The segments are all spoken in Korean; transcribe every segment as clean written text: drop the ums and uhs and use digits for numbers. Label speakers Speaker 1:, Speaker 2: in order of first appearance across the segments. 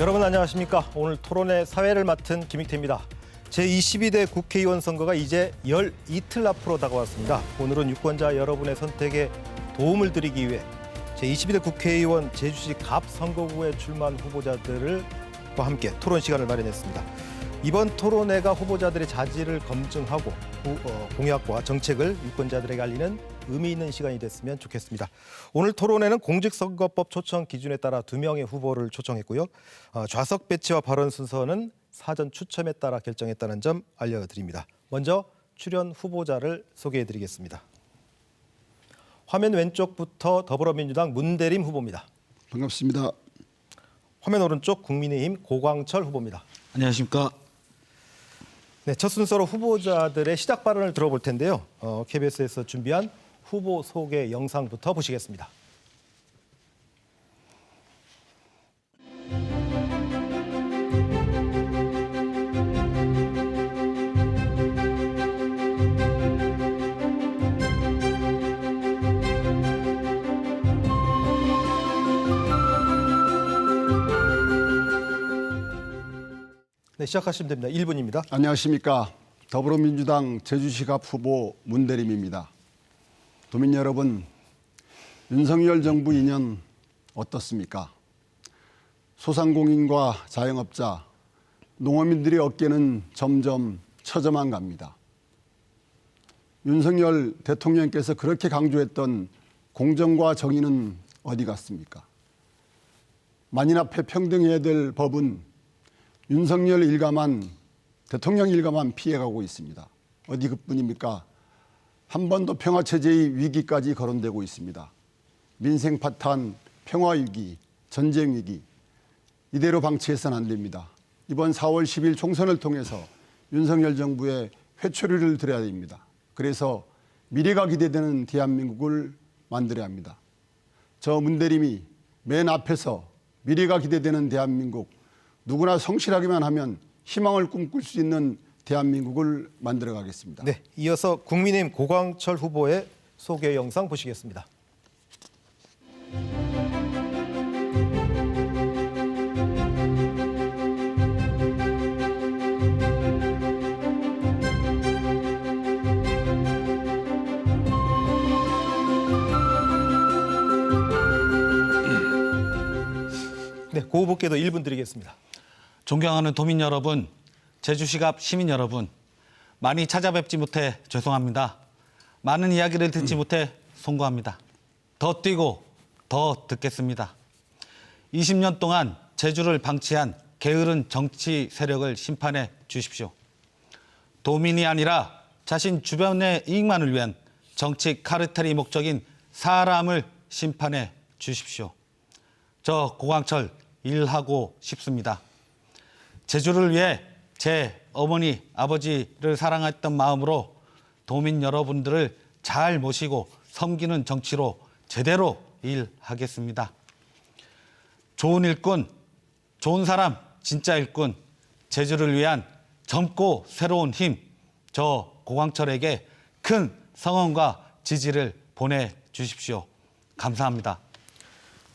Speaker 1: 여러분 안녕하십니까? 오늘 토론의 사회를 맡은 김익태입니다. 제22대 국회의원 선거가 이제 열 이틀 앞으로 다가왔습니다. 오늘은 유권자 여러분의 선택에 도움을 드리기 위해 제22대 국회의원 제주시 갑 선거구에 출마한 후보자들과 함께 토론 시간을 마련했습니다. 이번 토론회가 후보자들의 자질을 검증하고 공약과 정책을 유권자들에게 알리는 의미 있는 시간이 됐으면 좋겠습니다. 오늘 토론회는 공직선거법 초청 기준에 따라 2명의 후보를 초청했고요. 좌석 배치와 발언 순서는 사전 추첨에 따라 결정했다는 점 알려드립니다. 먼저 출연 후보자를 소개해드리겠습니다. 화면 왼쪽부터 더불어민주당 문대림 후보입니다.
Speaker 2: 반갑습니다.
Speaker 1: 화면 오른쪽 국민의힘 고광철 후보입니다.
Speaker 3: 안녕하십니까.
Speaker 1: 네, 첫 순서로 후보자들의 시작 발언을 들어볼 텐데요. KBS에서 준비한 후보 소개 영상부터 보시겠습니다. 네, 시작하시면 됩니다. 1분입니다.
Speaker 2: 안녕하십니까. 더불어민주당 제주시 갑 후보 문대림입니다. 도민 여러분, 윤석열 정부 2년 어떻습니까? 소상공인과 자영업자, 농어민들의 어깨는 점점 처져만 갑니다. 윤석열 대통령께서 그렇게 강조했던 공정과 정의는 어디 갔습니까? 만인 앞에 평등해야 될 법은 윤석열 일가만, 대통령 일가만 피해가고 있습니다. 어디 그뿐입니까? 한반도 평화체제의 위기까지 거론되고 있습니다. 민생 파탄, 평화위기, 전쟁위기, 이대로 방치해서는 안 됩니다. 이번 4월 10일 총선을 통해서 윤석열 정부에 회초리를 들여야 됩니다. 그래서 미래가 기대되는 대한민국을 만들어야 합니다. 저 문대림이 맨 앞에서 미래가 기대되는 대한민국, 누구나 성실하기만 하면 희망을 꿈꿀 수 있는 대한민국을 만들어 가겠습니다.
Speaker 1: 네, 이어서 국민의힘 고광철 후보의 소개 영상 보시겠습니다. 네, 고 후보께도 1분 드리겠습니다.
Speaker 3: 존경하는 도민 여러분, 제주시 갑 시민 여러분, 많이 찾아뵙지 못해 죄송합니다. 많은 이야기를 듣지 못해 송구합니다. 더 뛰고 더 듣겠습니다. 20년 동안 제주를 방치한 게으른 정치 세력을 심판해 주십시오. 도민이 아니라 자신 주변의 이익만을 위한 정치 카르텔이 목적인 사람을 심판해 주십시오. 저 고광철 일하고 싶습니다. 제주를 위해 제 어머니, 아버지를 사랑했던 마음으로 도민 여러분들을 잘 모시고 섬기는 정치로 제대로 일하겠습니다. 좋은 일꾼, 좋은 사람, 진짜 일꾼, 제주를 위한 젊고 새로운 힘, 저 고광철에게 큰 성원과 지지를 보내주십시오. 감사합니다.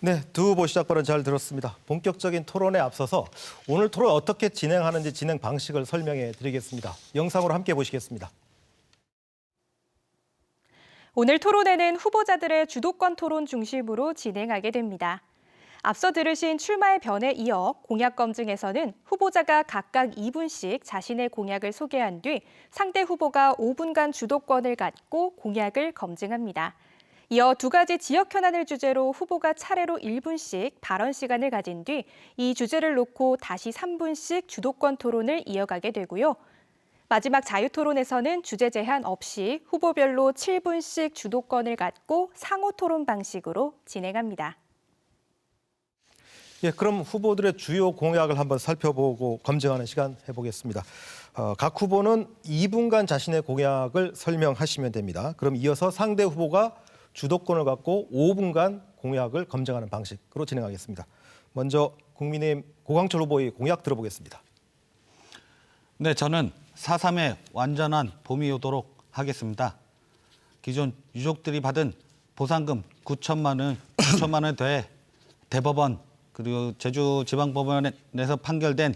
Speaker 1: 네, 두 후보 시작 발언 잘 들었습니다. 본격적인 토론에 앞서서 오늘 토론 어떻게 진행하는지 진행 방식을 설명해 드리겠습니다. 영상으로 함께 보시겠습니다.
Speaker 4: 오늘 토론회는 후보자들의 주도권 토론 중심으로 진행하게 됩니다. 앞서 들으신 출마의 변에 이어 공약 검증에서는 후보자가 각각 2분씩 자신의 공약을 소개한 뒤 상대 후보가 5분간 주도권을 갖고 공약을 검증합니다. 이어 두 가지 지역 현안을 주제로 후보가 차례로 1분씩 발언 시간을 가진 뒤 이 주제를 놓고 다시 3분씩 주도권 토론을 이어가게 되고요. 마지막 자유토론에서는 주제 제한 없이 후보별로 7분씩 주도권을 갖고 상호 토론 방식으로 진행합니다.
Speaker 1: 예, 그럼 후보들의 주요 공약을 한번 살펴보고 검증하는 시간 해보겠습니다. 각 후보는 2분간 자신의 공약을 설명하시면 됩니다. 그럼 이어서 상대 후보가 주도권을 갖고 5분간 공약을 검증하는 방식으로 진행하겠습니다. 먼저 국민의힘 고광철 후보의 공약 들어보겠습니다.
Speaker 3: 네, 저는 4.3의 완전한 봄이 오도록 하겠습니다. 기존 유족들이 받은 보상금 9천만 원 더해 대법원 그리고 제주지방법원에서 판결된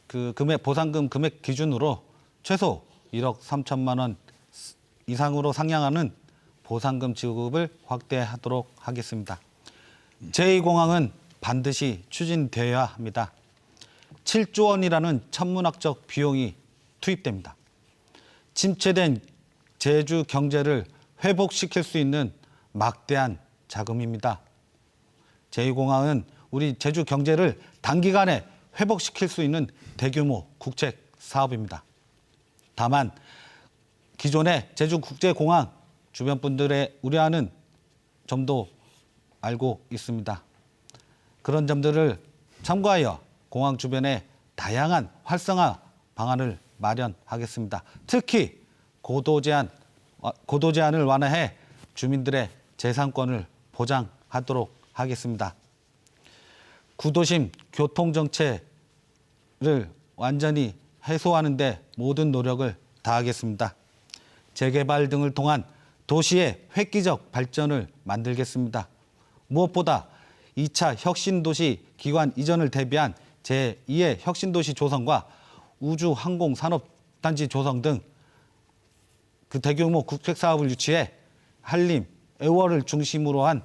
Speaker 3: 그 금액 보상금 금액 기준으로 최소 1억 3천만 원 이상으로 상향하는 보상금 지급을 확대하도록 하겠습니다. 제2공항은 반드시 추진되어야 합니다. 7조 원이라는 천문학적 비용이 투입됩니다. 침체된 제주 경제를 회복시킬 수 있는 막대한 자금입니다. 제2공항은 우리 제주 경제를 단기간에 회복시킬 수 있는 대규모 국책 사업입니다. 다만 기존의 제주국제공항 주변 분들의 우려하는 점도 알고 있습니다. 그런 점들을 참고하여 공항 주변에 다양한 활성화 방안을 마련하겠습니다. 특히 고도 제한을 완화해 주민들의 재산권을 보장하도록 하겠습니다. 구도심 교통정체를 완전히 해소하는 데 모든 노력을 다하겠습니다. 재개발 등을 통한 도시의 획기적 발전을 만들겠습니다. 무엇보다 2차 혁신도시 기관 이전을 대비한 제2의 혁신도시 조성과 우주항공산업단지 조성 등 그 대규모 국책사업을 유치해 한림, 애월을 중심으로 한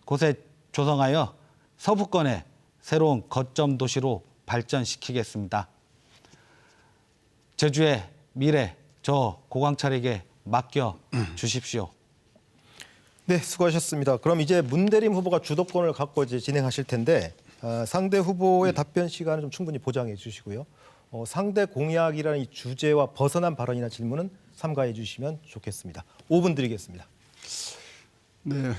Speaker 3: 곳에 조성하여 서부권의 새로운 거점 도시로 발전시키겠습니다. 제주의 미래 저 고광철에게 맡겨 주십시오.
Speaker 1: 네, 수고하셨습니다. 그럼 이제 문대림 후보가 주도권을 갖고 이제 진행하실 텐데 상대 후보의 답변 시간을 좀 충분히 보장해 주시고요. 상대 공약이라는 이 주제와 벗어난 발언이나 질문은 삼가해 주시면 좋겠습니다. 5분 드리겠습니다.
Speaker 2: 네,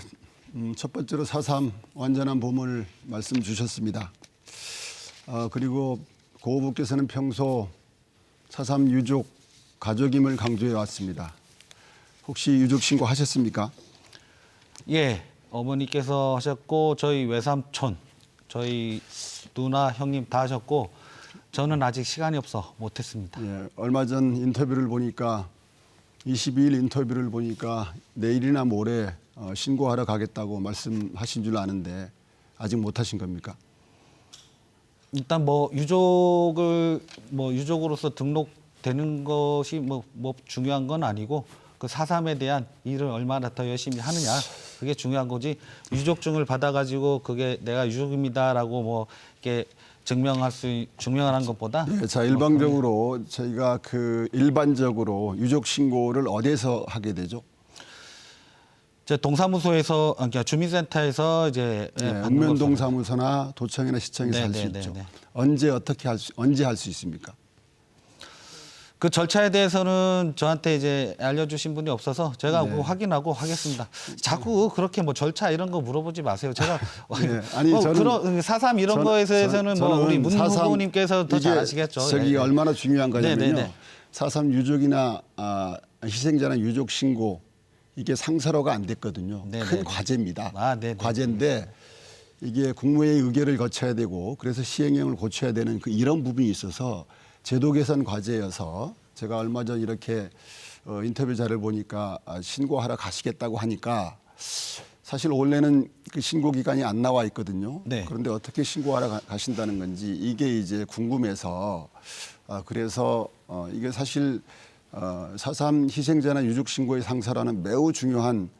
Speaker 2: 첫 번째로 4.3 완전한 봄을 말씀 주셨습니다. 그리고 고 후보께서는 평소 4.3 유족 가족임을 강조해 왔습니다. 혹시 유족 신고하셨습니까?
Speaker 3: 예, 어머니께서 하셨고 저희 외삼촌, 저희 누나, 형님 다 하셨고 저는 아직 시간이 없어 못했습니다.
Speaker 2: 예, 얼마 전 인터뷰를 보니까 22일 인터뷰를 보니까 내일이나 모레 신고하러 가겠다고 말씀하신 줄 아는데 아직 못하신 겁니까?
Speaker 3: 일단 뭐 유족으로서 등록되는 것이 뭐 중요한 건 아니고 그 4.3에 대한 일을 얼마나 더 열심히 하느냐 그게 중요한 거지. 유족증을 받아가지고 그게 내가 유족입니다라고 뭐 이렇게 증명하는 것보다.
Speaker 2: 네, 자 일반적으로 저희가 일반적으로 유족 신고를 어디서 하게 되죠?
Speaker 3: 제 동사무소에서 그러니까 주민센터에서 이제
Speaker 2: 읍면동 사무소나 도청이나 시청에서 할 수 있죠. 언제 할 수 있습니까?
Speaker 3: 그 절차에 대해서는 저한테 이제 알려주신 분이 없어서 제가 그거 확인하고 하겠습니다. 자꾸 그렇게 뭐 절차 이런 거 물어보지 마세요. 제가
Speaker 2: 아니 저는
Speaker 3: 4.3 이런 거에서는 뭐 우리 문 후보님께서 더 잘 아시겠죠.
Speaker 2: 저기 얼마나 중요한 거냐면요. 4.3 유족이나 희생자나 유족 신고 이게 상설화가 안 됐거든요. 큰 과제입니다. 과제인데 이게 국무회의 의결을 거쳐야 되고 그래서 시행령을 고쳐야 되는 이런 부분이 있어서 제도 개선 과제여서 제가 얼마 전 이렇게 인터뷰 자료를 보니까 신고하러 가시겠다고 하니까 사실 원래는 그 신고 기간이 안 나와 있거든요. 그런데 어떻게 신고하러 가신다는 건지 이게 이제 궁금해서 그래서 이게 사실 4.3 희생자나 유족 신고의 상설화는 매우 중요한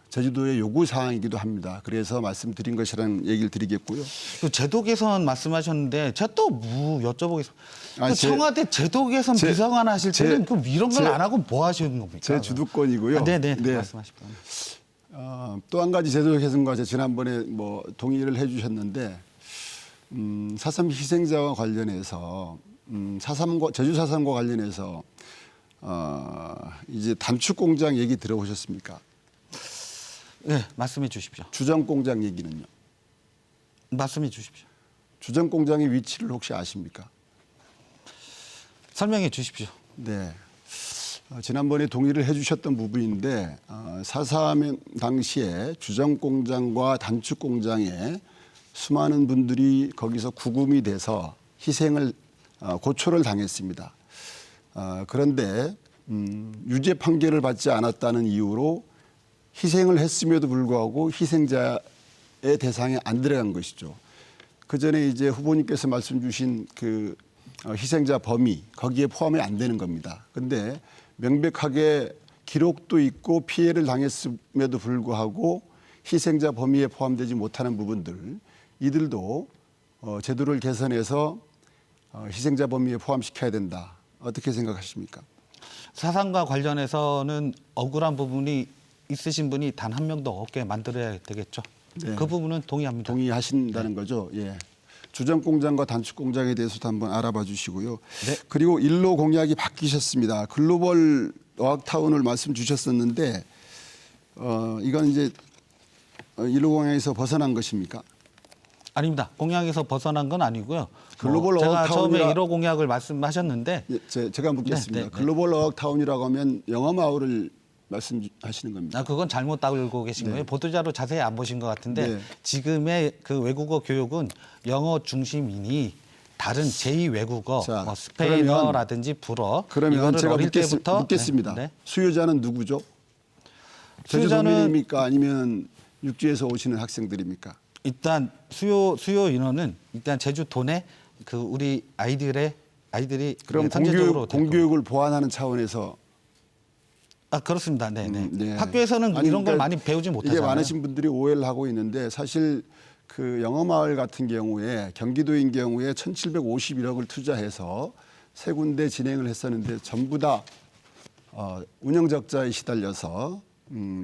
Speaker 2: 제주도의 요구 사항이기도 합니다. 그래서 말씀드린 것이라는 얘기를 드리겠고요.
Speaker 3: 그 제도 개선 말씀하셨는데 제가 또 여쭤보겠습니다. 그 청와대 제도 개선 비서관 하실 때는 이런 걸 안 하고 뭐 하시는 겁니까?
Speaker 2: 제 주도권이고요.
Speaker 3: 네. 말씀하십시오.
Speaker 2: 또 한 가지 제도 개선과 지난번에 뭐 동의를 해주셨는데 4.3 희생자와 관련해서 제주 4.3과 관련해서 이제 단축 공장 얘기 들어보셨습니까?
Speaker 3: 네, 말씀해 주십시오.
Speaker 2: 주정 공장 얘기는요?
Speaker 3: 말씀해 주십시오.
Speaker 2: 주정 공장의 위치를 혹시 아십니까?
Speaker 3: 설명해 주십시오.
Speaker 2: 네. 지난번에 동의를 해주셨던 부분인데 4.3 당시에 주정 공장과 단축 공장에 수많은 분들이 거기서 구금이 돼서 고초를 당했습니다. 그런데 유죄 판결을 받지 않았다는 이유로 희생을 했음에도 불구하고 희생자의 대상에 안 들어간 것이죠. 그 전에 이제 후보님께서 말씀 주신 그 희생자 범위 거기에 포함이 안 되는 겁니다. 근데 명백하게 기록도 있고 피해를 당했음에도 불구하고 희생자 범위에 포함되지 못하는 부분들 이들도 제도를 개선해서 희생자 범위에 포함시켜야 된다. 어떻게 생각하십니까?
Speaker 3: 사상과 관련해서는 억울한 부분이 있으신 분이 단 한 명도 없게 만들어야 되겠죠.
Speaker 2: 네.
Speaker 3: 그 부분은 동의합니다.
Speaker 2: 동의하신다는 거죠. 예. 주정 공장과 단축 공장에 대해서도 한번 알아봐 주시고요.
Speaker 3: 네.
Speaker 2: 그리고 일로 공약이 바뀌셨습니다. 글로벌 어학타운을 말씀 주셨었는데 이건 이제 일로 공약에서 벗어난 것입니까?
Speaker 3: 아닙니다. 공약에서 벗어난 건 아니고요.
Speaker 2: 글로벌
Speaker 3: 제가 처음에
Speaker 2: 어학타운이라-
Speaker 3: 1호 공약을 말씀하셨는데
Speaker 2: 예, 제가 묻겠습니다.
Speaker 3: 네, 네, 네.
Speaker 2: 글로벌 어학타운이라고 하면 영어 마을을 말씀하시는 겁니다.
Speaker 3: 그건 잘못 알고 계신 거예요. 보도자료 자세히 안 보신 것 같은데
Speaker 2: 네.
Speaker 3: 지금의 그 외국어 교육은 영어 중심이니 다른 제2 외국어,
Speaker 2: 자,
Speaker 3: 뭐 스페인어라든지 불어
Speaker 2: 그러면
Speaker 3: 이거를
Speaker 2: 제가
Speaker 3: 어릴 때부터
Speaker 2: 묻겠습니다.
Speaker 3: 네, 네.
Speaker 2: 수요자는 누구죠? 제주도민입니까? 아니면 육지에서 오시는 학생들입니까?
Speaker 3: 일단 수요 인원은 일단 제주 도내 그 우리 아이들이
Speaker 2: 그럼
Speaker 3: 선제적으로 될 겁니다.
Speaker 2: 공교육을 보완하는 차원에서
Speaker 3: 그렇습니다. 네, 네.
Speaker 2: 네.
Speaker 3: 학교에서는
Speaker 2: 아니,
Speaker 3: 이런 걸
Speaker 2: 그러니까
Speaker 3: 많이 배우지
Speaker 2: 이게
Speaker 3: 못하잖아요.
Speaker 2: 많으신 분들이 오해를 하고 있는데 사실 그 영어 마을 같은 경우에 경기도인 경우에 1,751억을 투자해서 세 군데 진행을 했었는데 전부 다 운영 적자에 시달려서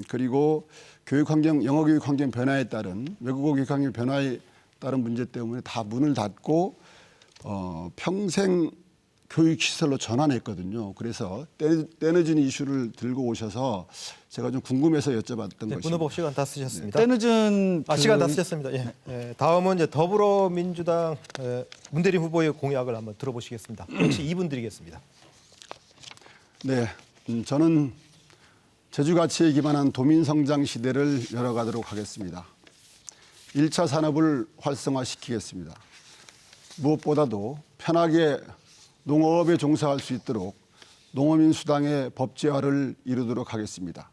Speaker 2: 그리고 교육 환경 영어 교육 환경 변화에 따른 외국어 교육 환경 변화에 따른 문제 때문에 다 문을 닫고 평생 교육 시설로 전환했거든요. 그래서 때늦은 이슈를 들고 오셔서 제가 좀 궁금해서 여쭤봤던
Speaker 1: 네,
Speaker 2: 것입니다.
Speaker 1: 문 후보 시간 다 쓰셨습니다.
Speaker 3: 때늦은
Speaker 1: 시간 다 쓰셨습니다. 예. 다음은 이제 더불어민주당 문대림 후보의 공약을 한번 들어보시겠습니다. 역시 2분 드리겠습니다.
Speaker 2: 네, 저는 제주 가치에 기반한 도민 성장 시대를 열어가도록 하겠습니다. 1차 산업을 활성화시키겠습니다. 무엇보다도 편하게 농업에 종사할 수 있도록 농어민 수당의 법제화를 이루도록 하겠습니다.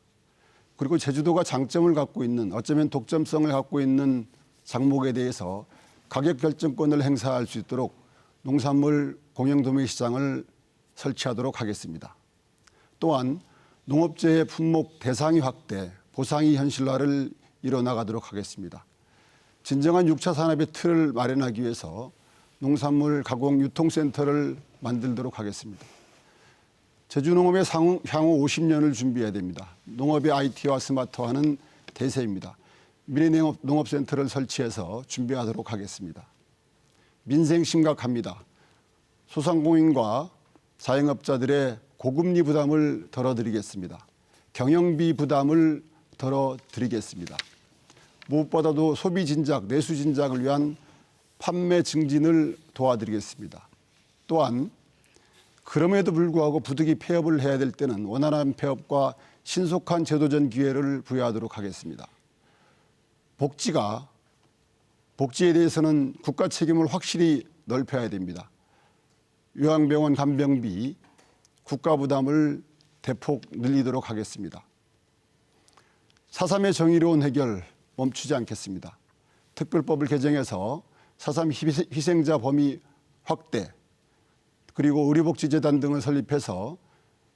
Speaker 2: 그리고 제주도가 장점을 갖고 있는 어쩌면 독점성을 갖고 있는 작목에 대해서 가격 결정권을 행사할 수 있도록 농산물 공영도매시장을 설치하도록 하겠습니다. 또한 농업재해 품목 대상위 확대, 보상위 현실화를 이뤄나가도록 하겠습니다. 진정한 6차 산업의 틀을 마련하기 위해서 농산물 가공 유통센터를 만들도록 하겠습니다. 제주농업의 향후 50년을 준비해야 됩니다. 농업의 IT와 스마트화는 대세입니다. 미래농업센터를 설치해서 준비하도록 하겠습니다. 민생 심각합니다. 소상공인과 자영업자들의 고금리 부담을 덜어드리겠습니다. 경영비 부담을 덜어드리겠습니다. 무엇보다도 소비 진작, 내수 진작을 위한 판매 증진을 도와드리겠습니다. 또한 그럼에도 불구하고 부득이 폐업을 해야 될 때는 원활한 폐업과 신속한 재도전 기회를 부여하도록 하겠습니다. 복지에 대해서는 국가 책임을 확실히 넓혀야 됩니다. 요양병원 간병비 국가 부담을 대폭 늘리도록 하겠습니다. 4.3의 정의로운 해결 멈추지 않겠습니다. 특별법을 개정해서 4.3 희생자 범위 확대 그리고 의료복지재단 등을 설립해서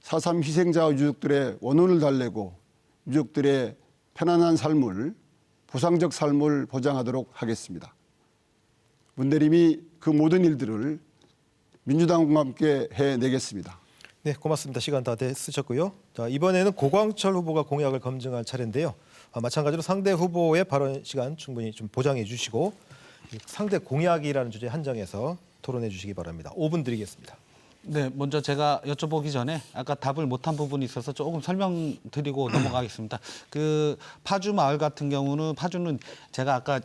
Speaker 2: 4.3 희생자 유족들의 원혼을 달래고 유족들의 편안한 삶을 보상적 삶을 보장하도록 하겠습니다. 문대림이 그 모든 일들을 민주당과 함께 해내겠습니다.
Speaker 1: 네, 고맙습니다. 시간 다 쓰셨고요. 자, 이번에는 고광철 후보가 공약을 검증할 차례인데요. 마찬가지로 상대 후보의 발언 시간 충분히 좀 보장해 주시고 상대 공약이라는 주제 한정해서 토론해 주시기 바랍니다. 5분 드리겠습니다.
Speaker 3: 네, 먼저 제가 여쭤보기 전에 아까 답을 못한 부분이 있어서 조금 설명드리고 넘어가겠습니다. 그 파주 마을 같은 경우는 파주는 제가 아까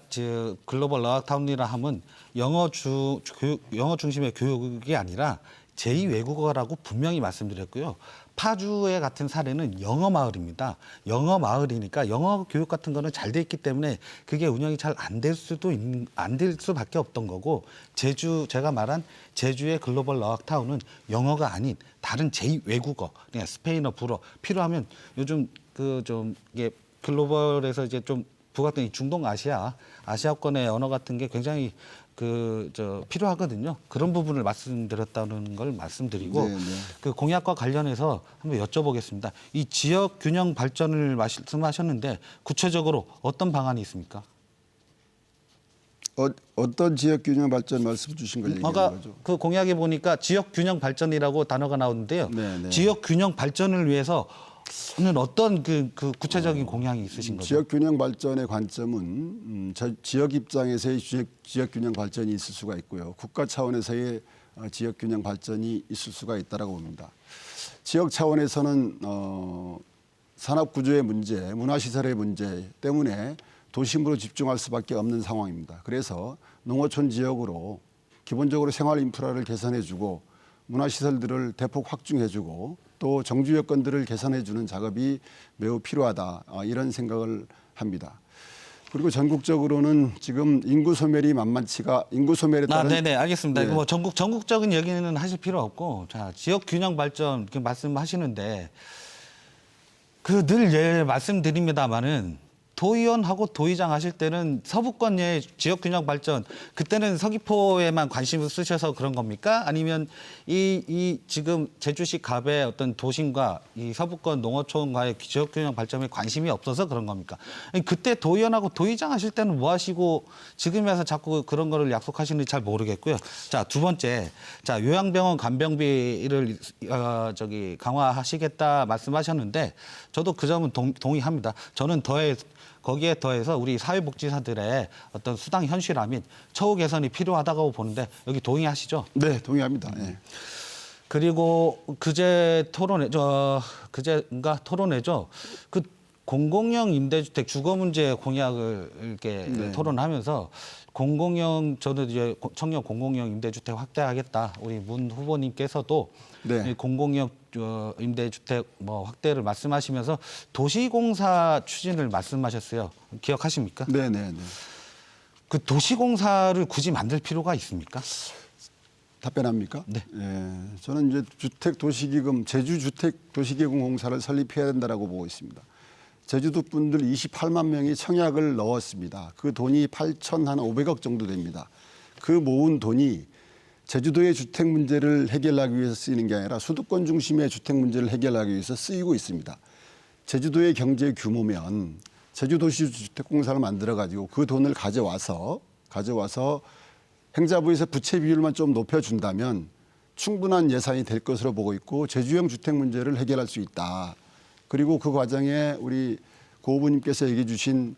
Speaker 3: 글로벌 어학타운이라 하면 영어 중심의 교육이 아니라 제2 외국어라고 분명히 말씀드렸고요. 파주의 같은 사례는 영어 마을입니다. 영어 마을이니까 영어 교육 같은 거는 잘 돼 있기 때문에 그게 운영이 잘 안 될 수밖에 없던 거고 제가 말한 제주의 글로벌 어학타운은 영어가 아닌 다른 제2 외국어, 그냥 스페인어, 불어 필요하면 요즘 이게 글로벌에서 이제 좀 부각된 이 중동 아시아권의 언어 같은 게 굉장히 필요하거든요. 그런 부분을 말씀드렸다는 걸 말씀드리고
Speaker 2: 네, 네.
Speaker 3: 그 공약과 관련해서 한번 여쭤보겠습니다. 이 지역 균형 발전을 말씀하셨는데 구체적으로 어떤 방안이 있습니까?
Speaker 2: 어떤 지역 균형 발전 말씀 주신 걸 얘기하는
Speaker 3: 아까
Speaker 2: 거죠?
Speaker 3: 그 공약에 보니까 지역 균형 발전이라고 단어가 나오는데요.
Speaker 2: 네, 네.
Speaker 3: 지역 균형 발전을 위해서는 어떤 그 구체적인 공약이 있으신 거죠?
Speaker 2: 지역 균형 발전의 관점은 지역 입장에서의 지역 균형 발전이 있을 수가 있고요. 국가 차원에서의 지역 균형 발전이 있을 수가 있다라고 봅니다. 지역 차원에서는 산업 구조의 문제, 문화 시설의 문제 때문에 도심으로 집중할 수밖에 없는 상황입니다. 그래서 농어촌 지역으로 기본적으로 생활 인프라를 개선해주고 문화 시설들을 대폭 확충해주고 또 정주 여건들을 개선해주는 작업이 매우 필요하다 이런 생각을 합니다. 그리고 전국적으로는 지금 인구 소멸에 따른
Speaker 3: 네네 알겠습니다.
Speaker 2: 네.
Speaker 3: 이거 뭐 전국적인 얘기는 하실 필요 없고 자 지역 균형 발전 이렇게 말씀하시는데 그 늘 말씀드립니다만은. 도의원하고 도의장 하실 때는 서부권의 지역균형 발전 그때는 서귀포에만 관심을 쓰셔서 그런 겁니까? 아니면 이 지금 제주시 갑의 어떤 도심과 이 서부권 농어촌과의 지역균형 발전에 관심이 없어서 그런 겁니까? 아니, 그때 도의원하고 도의장 하실 때는 뭐 하시고 지금 와서 자꾸 그런 거를 약속하시는지 잘 모르겠고요. 자, 두 번째, 자 요양병원 간병비를 강화하시겠다 말씀하셨는데 저도 그 점은 동의합니다. 저는 거기에 더해서 우리 사회복지사들의 어떤 수당 현실화 및 처우 개선이 필요하다고 보는데 여기 동의하시죠?
Speaker 2: 네, 동의합니다. 네.
Speaker 3: 그리고 그제인가 토론회죠. 그 공공형 임대주택 주거 문제 공약을 이렇게 토론하면서 저는 이제 청년 공공형 임대주택 확대하겠다. 우리 문 후보님께서도
Speaker 2: 네.
Speaker 3: 공공형 임대주택 확대를 말씀하시면서 도시공사 추진을 말씀하셨어요. 기억하십니까?
Speaker 2: 네, 네, 네.
Speaker 3: 그 도시공사를 굳이 만들 필요가 있습니까?
Speaker 2: 답변합니까?
Speaker 3: 네.
Speaker 2: 예, 저는 이제 주택도시기금 제주주택도시기금 공사를 설립해야 된다라고 보고 있습니다. 제주도 분들 28만 명이 청약을 넣었습니다. 그 돈이 8,500억 정도 됩니다. 그 모은 돈이 제주도의 주택 문제를 해결하기 위해서 쓰이는 게 아니라 수도권 중심의 주택 문제를 해결하기 위해서 쓰이고 있습니다. 제주도의 경제 규모면 제주도시 주택공사를 만들어 가지고 그 돈을 가져와서 행자부에서 부채 비율만 좀 높여준다면 충분한 예산이 될 것으로 보고 있고 제주형 주택 문제를 해결할 수 있다. 그리고 그 과정에 우리 고 후보님께서 얘기해 주신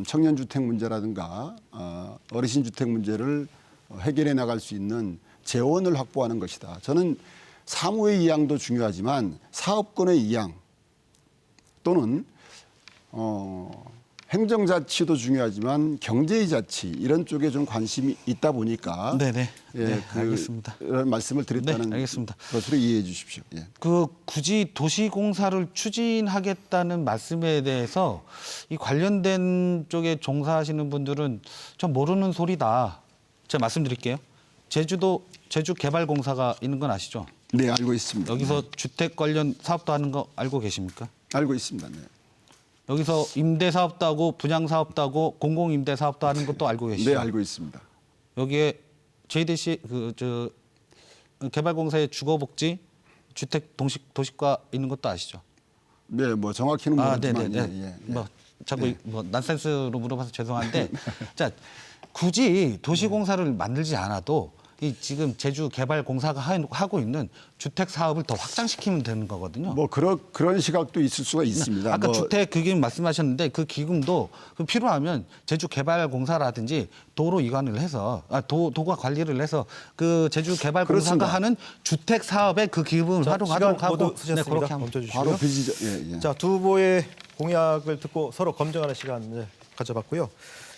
Speaker 2: 청년 주택 문제라든가 어르신 주택 문제를 해결해 나갈 수 있는 재원을 확보하는 것이다. 저는 사무의 이양도 중요하지만 사업권의 이양 또는 행정자치도 중요하지만 경제의 자치 이런 쪽에 좀 관심이 있다 보니까
Speaker 3: 네네.
Speaker 2: 예,
Speaker 3: 네, 알겠습니다.
Speaker 2: 이런 말씀을 드렸다는
Speaker 3: 네, 알겠습니다.
Speaker 2: 것으로 이해해 주십시오. 예.
Speaker 3: 굳이 도시공사를 추진하겠다는 말씀에 대해서 이 관련된 쪽에 종사하시는 분들은 좀 모르는 소리다. 제가 말씀드릴게요. 제주 개발공사가 있는 건 아시죠?
Speaker 2: 네, 알고 있습니다.
Speaker 3: 여기서 주택 관련 사업도 하는 거 알고 계십니까?
Speaker 2: 알고 있습니다. 네.
Speaker 3: 여기서 임대 사업도 하고 분양 사업도 하고 공공 임대 사업도 하는 것도 알고 계시죠?
Speaker 2: 네, 알고 있습니다.
Speaker 3: 여기에 JDC 개발공사의 주거복지 주택 도시과 있는 것도 아시죠?
Speaker 2: 네, 뭐 정확히는 모르지만
Speaker 3: 네네네.
Speaker 2: 예.
Speaker 3: 자꾸 난센스로 물어봐서 죄송한데, 자 굳이 도시공사를 만들지 않아도 이 지금 제주 개발공사가 하고 있는 주택 사업을 더 확장시키면 되는 거거든요.
Speaker 2: 뭐 그런 시각도 있을 수가 있습니다.
Speaker 3: 아까
Speaker 2: 뭐
Speaker 3: 주택 기금 말씀하셨는데 그 기금도 필요하면 제주 개발공사라든지 도로 이관을 해서 도가 관리를 해서 그 제주 개발공사가
Speaker 2: 그렇습니다.
Speaker 3: 하는 주택 사업에 그 기금을
Speaker 1: 시간
Speaker 3: 활용하도록 하고
Speaker 1: 모두 쓰셨습니다.
Speaker 3: 그렇게 하면
Speaker 1: 멈춰주시고요.
Speaker 2: 바로 예.
Speaker 1: 자, 두 후보의 공약을 듣고 서로 검증하는 시간 가져봤고요.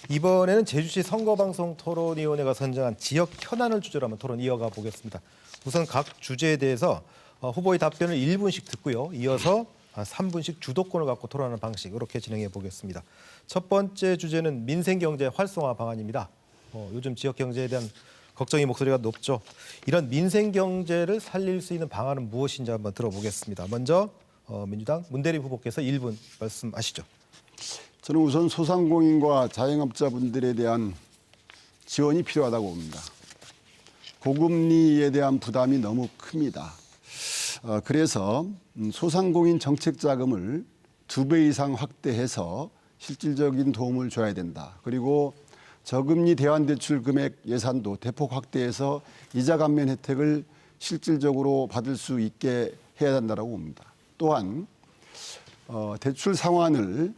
Speaker 1: 이번에는 제주시 선거방송 토론위원회가 선정한 지역 현안을 주제로 한번 토론 이어가 보겠습니다. 우선 각 주제에 대해서 후보의 답변을 1분씩 듣고요. 이어서 3분씩 주도권을 갖고 토론하는 방식 이렇게 진행해 보겠습니다. 첫 번째 주제는 민생경제 활성화 방안입니다. 요즘 지역 경제에 대한 걱정의 목소리가 높죠. 이런 민생경제를 살릴 수 있는 방안은 무엇인지 한번 들어보겠습니다. 먼저 민주당 문대림 후보께서 1분 말씀하시죠.
Speaker 2: 저는 우선 소상공인과 자영업자분들에 대한 지원이 필요하다고 봅니다. 고금리에 대한 부담이 너무 큽니다. 그래서 소상공인 정책 자금을 2배 이상 확대해서 실질적인 도움을 줘야 된다. 그리고 저금리 대환대출 금액 예산도 대폭 확대해서 이자 감면 혜택을 실질적으로 받을 수 있게 해야 된다고 봅니다. 또한 대출 상환을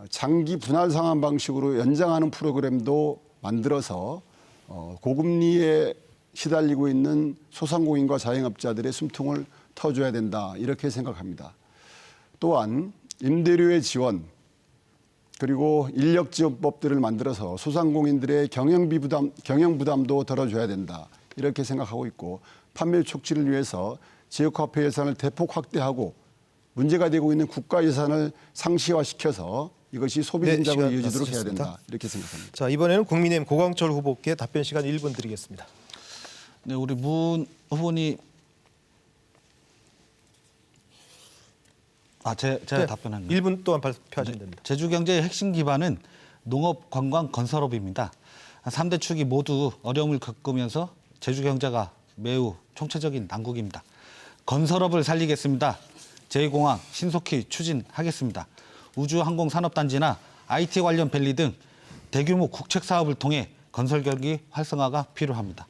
Speaker 2: 장기 분할 상환 방식으로 연장하는 프로그램도 만들어서 고금리에 시달리고 있는 소상공인과 자영업자들의 숨통을 터줘야 된다 이렇게 생각합니다. 또한 임대료의 지원 그리고 인력 지원법들을 만들어서 소상공인들의 경영 부담도 덜어줘야 된다 이렇게 생각하고 있고 판매 촉진을 위해서 지역화폐 예산을 대폭 확대하고 문제가 되고 있는 국가 예산을 상시화시켜서 이것이 소비 전략으로
Speaker 1: 시간
Speaker 2: 이어지도록 해야
Speaker 1: 마치셨습니다.
Speaker 2: 된다 이렇게 생각합니다.
Speaker 1: 자, 이번에는 국민의힘 고광철 후보께 답변 시간 1분 드리겠습니다.
Speaker 3: 네, 우리 문 후보님, 제가 답변한 거예요.
Speaker 1: 1분 동안 발표하시면 됩니다.
Speaker 3: 제주 경제의 핵심 기반은 농업, 관광, 건설업입니다. 3대 축이 모두 어려움을 겪으면서 제주 경제가 매우 총체적인 난국입니다. 건설업을 살리겠습니다. 제2공항 신속히 추진하겠습니다. 우주항공산업단지나 IT 관련 밸리 등 대규모 국책 사업을 통해 건설 경기 활성화가 필요합니다.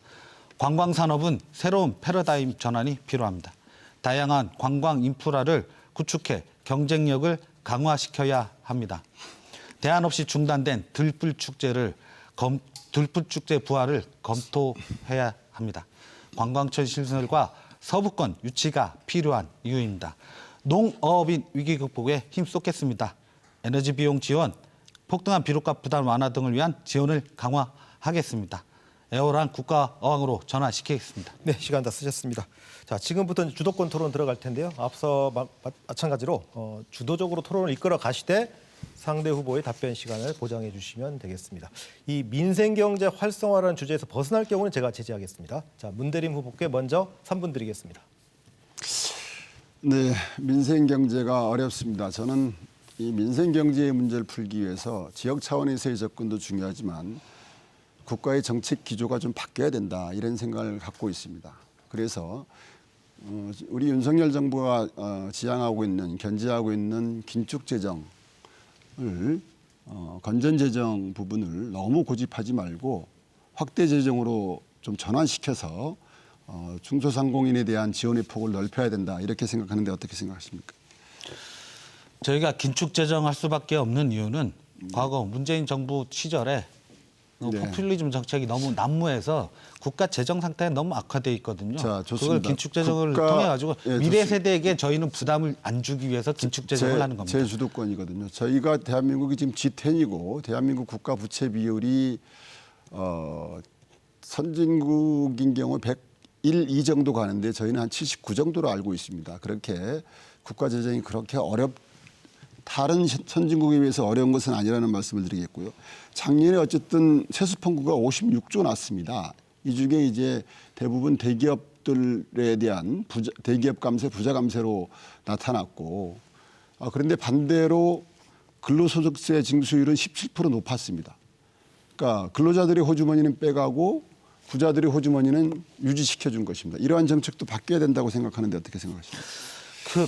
Speaker 3: 관광산업은 새로운 패러다임 전환이 필요합니다. 다양한 관광 인프라를 구축해 경쟁력을 강화시켜야 합니다. 대안 없이 중단된 들불축제 부활을 검토해야 합니다. 관광철 시설과 서부권 유치가 필요한 이유입니다. 농어업인 위기 극복에 힘쏟겠습니다. 에너지 비용 지원, 폭등한 비료값 부담 완화 등을 위한 지원을 강화하겠습니다. 애월한 국가어항으로 전환시키겠습니다.
Speaker 1: 네, 시간 다 쓰셨습니다. 자, 지금부터 주도권 토론 들어갈 텐데요. 앞서 마찬가지로 주도적으로 토론을 이끌어 가시되 상대 후보의 답변 시간을 보장해 주시면 되겠습니다. 이 민생경제 활성화라는 주제에서 벗어날 경우는 제가 제지하겠습니다. 자, 문대림 후보께 먼저 3분 드리겠습니다.
Speaker 2: 네, 민생 경제가 어렵습니다. 저는 이 민생 경제의 문제를 풀기 위해서 지역 차원에서의 접근도 중요하지만 국가의 정책 기조가 좀 바뀌어야 된다 이런 생각을 갖고 있습니다. 그래서 우리 윤석열 정부가 지향하고 있는 견제하고 있는 긴축 재정을 건전 재정 부분을 너무 고집하지 말고 확대 재정으로 좀 전환시켜서 중소상공인에 대한 지원의 폭을 넓혀야 된다 이렇게 생각하는데 어떻게 생각하십니까?
Speaker 3: 저희가 긴축 재정할 수밖에 없는 이유는 과거 문재인 정부 시절에
Speaker 2: 네.
Speaker 3: 포퓰리즘 정책이 너무 난무해서 국가 재정 상태가 너무 악화돼 있거든요.
Speaker 2: 자,
Speaker 3: 그걸
Speaker 2: 좋습니다.
Speaker 3: 긴축 재정을
Speaker 2: 국가-
Speaker 3: 통해 가지고
Speaker 2: 예,
Speaker 3: 미래
Speaker 2: 좋습니다.
Speaker 3: 세대에게 저희는 부담을 안 주기 위해서 긴축 재정을 하는 겁니다.
Speaker 2: 제 주도권이거든요. 저희가 대한민국이 지금 G10이고 대한민국 국가 부채 비율이 선진국인 경우 101, 2 정도 가는데 저희는 한 79 정도로 알고 있습니다. 그렇게 국가 재정이 그렇게 다른 선진국에 비해서 어려운 것은 아니라는 말씀을 드리겠고요. 작년에 어쨌든 세수 펑크가 56조 났습니다. 이 중에 이제 대부분 대기업들에 대한 대기업 감세, 부자 감세로 나타났고, 그런데 반대로 근로소득세 징수율은 17% 높았습니다. 그러니까 근로자들의 호주머니는 빼가고 부자들의 호주머니는 유지시켜준 것입니다. 이러한 정책도 바뀌어야 된다고 생각하는데 어떻게 생각하십니까?
Speaker 3: 그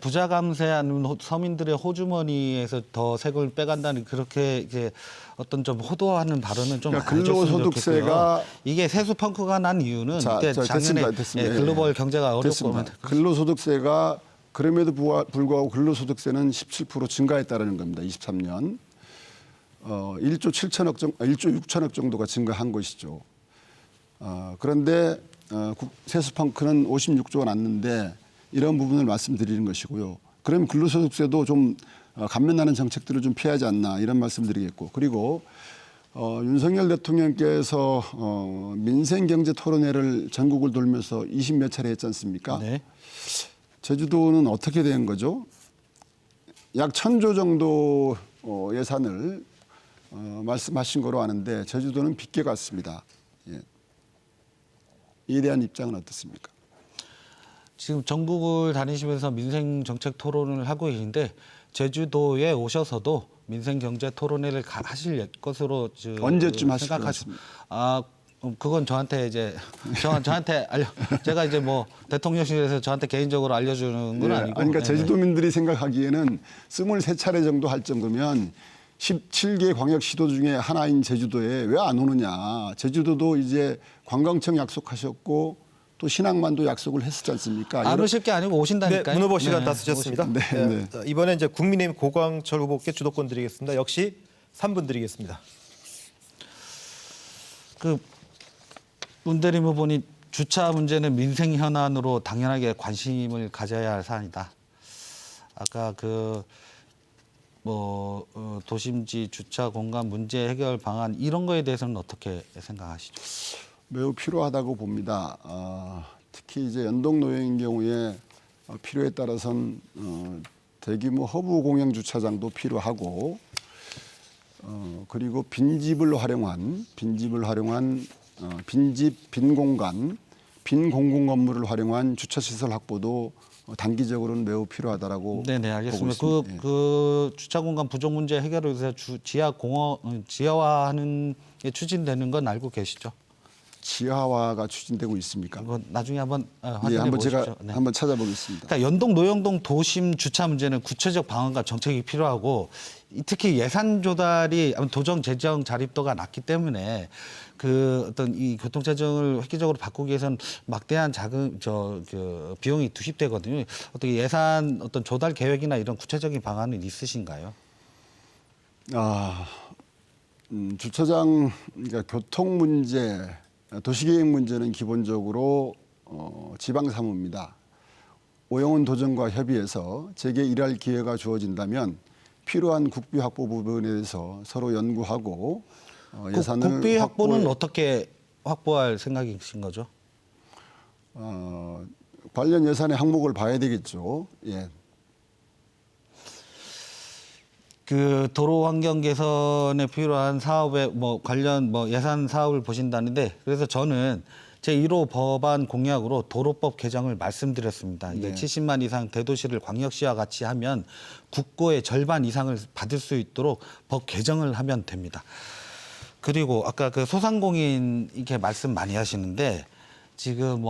Speaker 3: 부자 감세하는 서민들의 호주머니에서 더 세금을 빼간다는 그렇게 이제 어떤 좀 호도하는 발언은 좀
Speaker 2: 그러니까
Speaker 3: 안 줬으면
Speaker 2: 근로소득세가
Speaker 3: 좋겠고요. 이게 세수 펑크가 난 이유는 이때 작년에
Speaker 2: 됐습니다.
Speaker 3: 글로벌 경제가 어렵고
Speaker 2: 됐습니다. 근로소득세가 그럼에도 불구하고 근로소득세는 17% 증가했다는 겁니다. 23년 1조 6천억 정도가 증가한 것이죠. 그런데 세수 펑크는 56조가 났는데 이런 부분을 말씀드리는 것이고요. 그럼 근로소득세도 좀 감면하는 정책들을 좀 피하지 않나 이런 말씀드리겠고, 그리고 윤석열 대통령께서 민생경제 토론회를 전국을 돌면서 20몇 차례 했지 않습니까?
Speaker 3: 네.
Speaker 2: 제주도는 어떻게 된 거죠? 약 1,000조 정도 예산을 말씀하신 거로 아는데 제주도는 빗게 갔습니다. 예. 이에 대한 입장은 어떻습니까?
Speaker 3: 지금 전국을 다니시면서 민생 정책 토론을 하고 계신데 제주도에 오셔서도 민생 경제 토론회를 하실 것으로
Speaker 2: 언제쯤 하실 것
Speaker 3: 생각하시-
Speaker 2: 같습니다.
Speaker 3: 그건 저한테 이제 저한테 제가 이제 뭐 대통령실에서 저한테 개인적으로 알려주는 건
Speaker 2: 예,
Speaker 3: 아니고.
Speaker 2: 그러니까
Speaker 3: 네네.
Speaker 2: 제주도민들이 생각하기에는 23차례 정도 할 정도면 17개 광역시도 중에 하나인 제주도에 왜 안 오느냐. 제주도도 이제 관광청 약속하셨고 또 신앙만도 약속을 했었지 않습니까?
Speaker 3: 안 오실 게 아니고
Speaker 1: 네,
Speaker 3: 오신다니까요.
Speaker 1: 문 후보 시간
Speaker 3: 네,
Speaker 1: 다 쓰셨습니다.
Speaker 2: 네,
Speaker 1: 네,
Speaker 2: 네.
Speaker 1: 자, 이번에 이제 국민의힘 고광철 후보께 주도권 드리겠습니다. 역시 3분 드리겠습니다.
Speaker 3: 문대림 후보님 주차 문제는 민생 현안으로 당연하게 관심을 가져야 할 사안이다. 아까 도심지 주차 공간 문제 해결 방안 이런 거에 대해서는 어떻게 생각하시죠?
Speaker 2: 매우 필요하다고 봅니다. 특히 이제 연동노역인 경우에 필요에 따라선 대규모 허브 공영 주차장도 필요하고 그리고 빈집을 활용한 빈집, 빈 공간, 빈 공공 건물을 활용한 주차 시설 확보도 단기적으로는 매우 필요하다라고
Speaker 3: 네네
Speaker 2: 보고
Speaker 3: 알겠습니다.
Speaker 2: 있습니다. 예.
Speaker 3: 그 주차 공간 부족 문제 해결을 위해서 지하화하는 게 추진되는 건 알고 계시죠?
Speaker 2: 지하화가 추진되고 있습니까?
Speaker 3: 이거 나중에 한번
Speaker 2: 예,
Speaker 3: 확인해
Speaker 2: 한번
Speaker 3: 보십시오.
Speaker 2: 제가
Speaker 3: 네.
Speaker 2: 한번 찾아보겠습니다.
Speaker 3: 그러니까 연동 노영동 도심 주차 문제는 구체적 방안과 정책이 필요하고 특히 예산 조달이 도정 재정 자립도가 낮기 때문에 그 어떤 이 교통 재정을 획기적으로 바꾸기 위해서는 막대한 비용이 투입되거든요. 어떻게 예산 어떤 조달 계획이나 이런 구체적인 방안은 있으신가요?
Speaker 2: 주차장 그러니까 교통 문제, 도시계획 문제는 기본적으로 지방 사무입니다. 오영훈 도정과 협의해서 제게 일할 기회가 주어진다면 필요한 국비 확보 부분에 대해서 서로 연구하고 예산을
Speaker 3: 국비 확보는
Speaker 2: 확보해-
Speaker 3: 어떻게 확보할 생각이신 거죠?
Speaker 2: 관련 예산의 항목을 봐야 되겠죠. 예.
Speaker 3: 그 도로 환경 개선에 필요한 사업에 관련 예산 사업을 보신다는데 그래서 저는 제 1호 법안 공약으로 도로법 개정을 말씀드렸습니다. 이게
Speaker 2: 네.
Speaker 3: 70만 이상 대도시를 광역시와 같이 하면 국고의 절반 이상을 받을 수 있도록 법 개정을 하면 됩니다. 그리고 아까 그 소상공인 이렇게 말씀 많이 하시는데 지금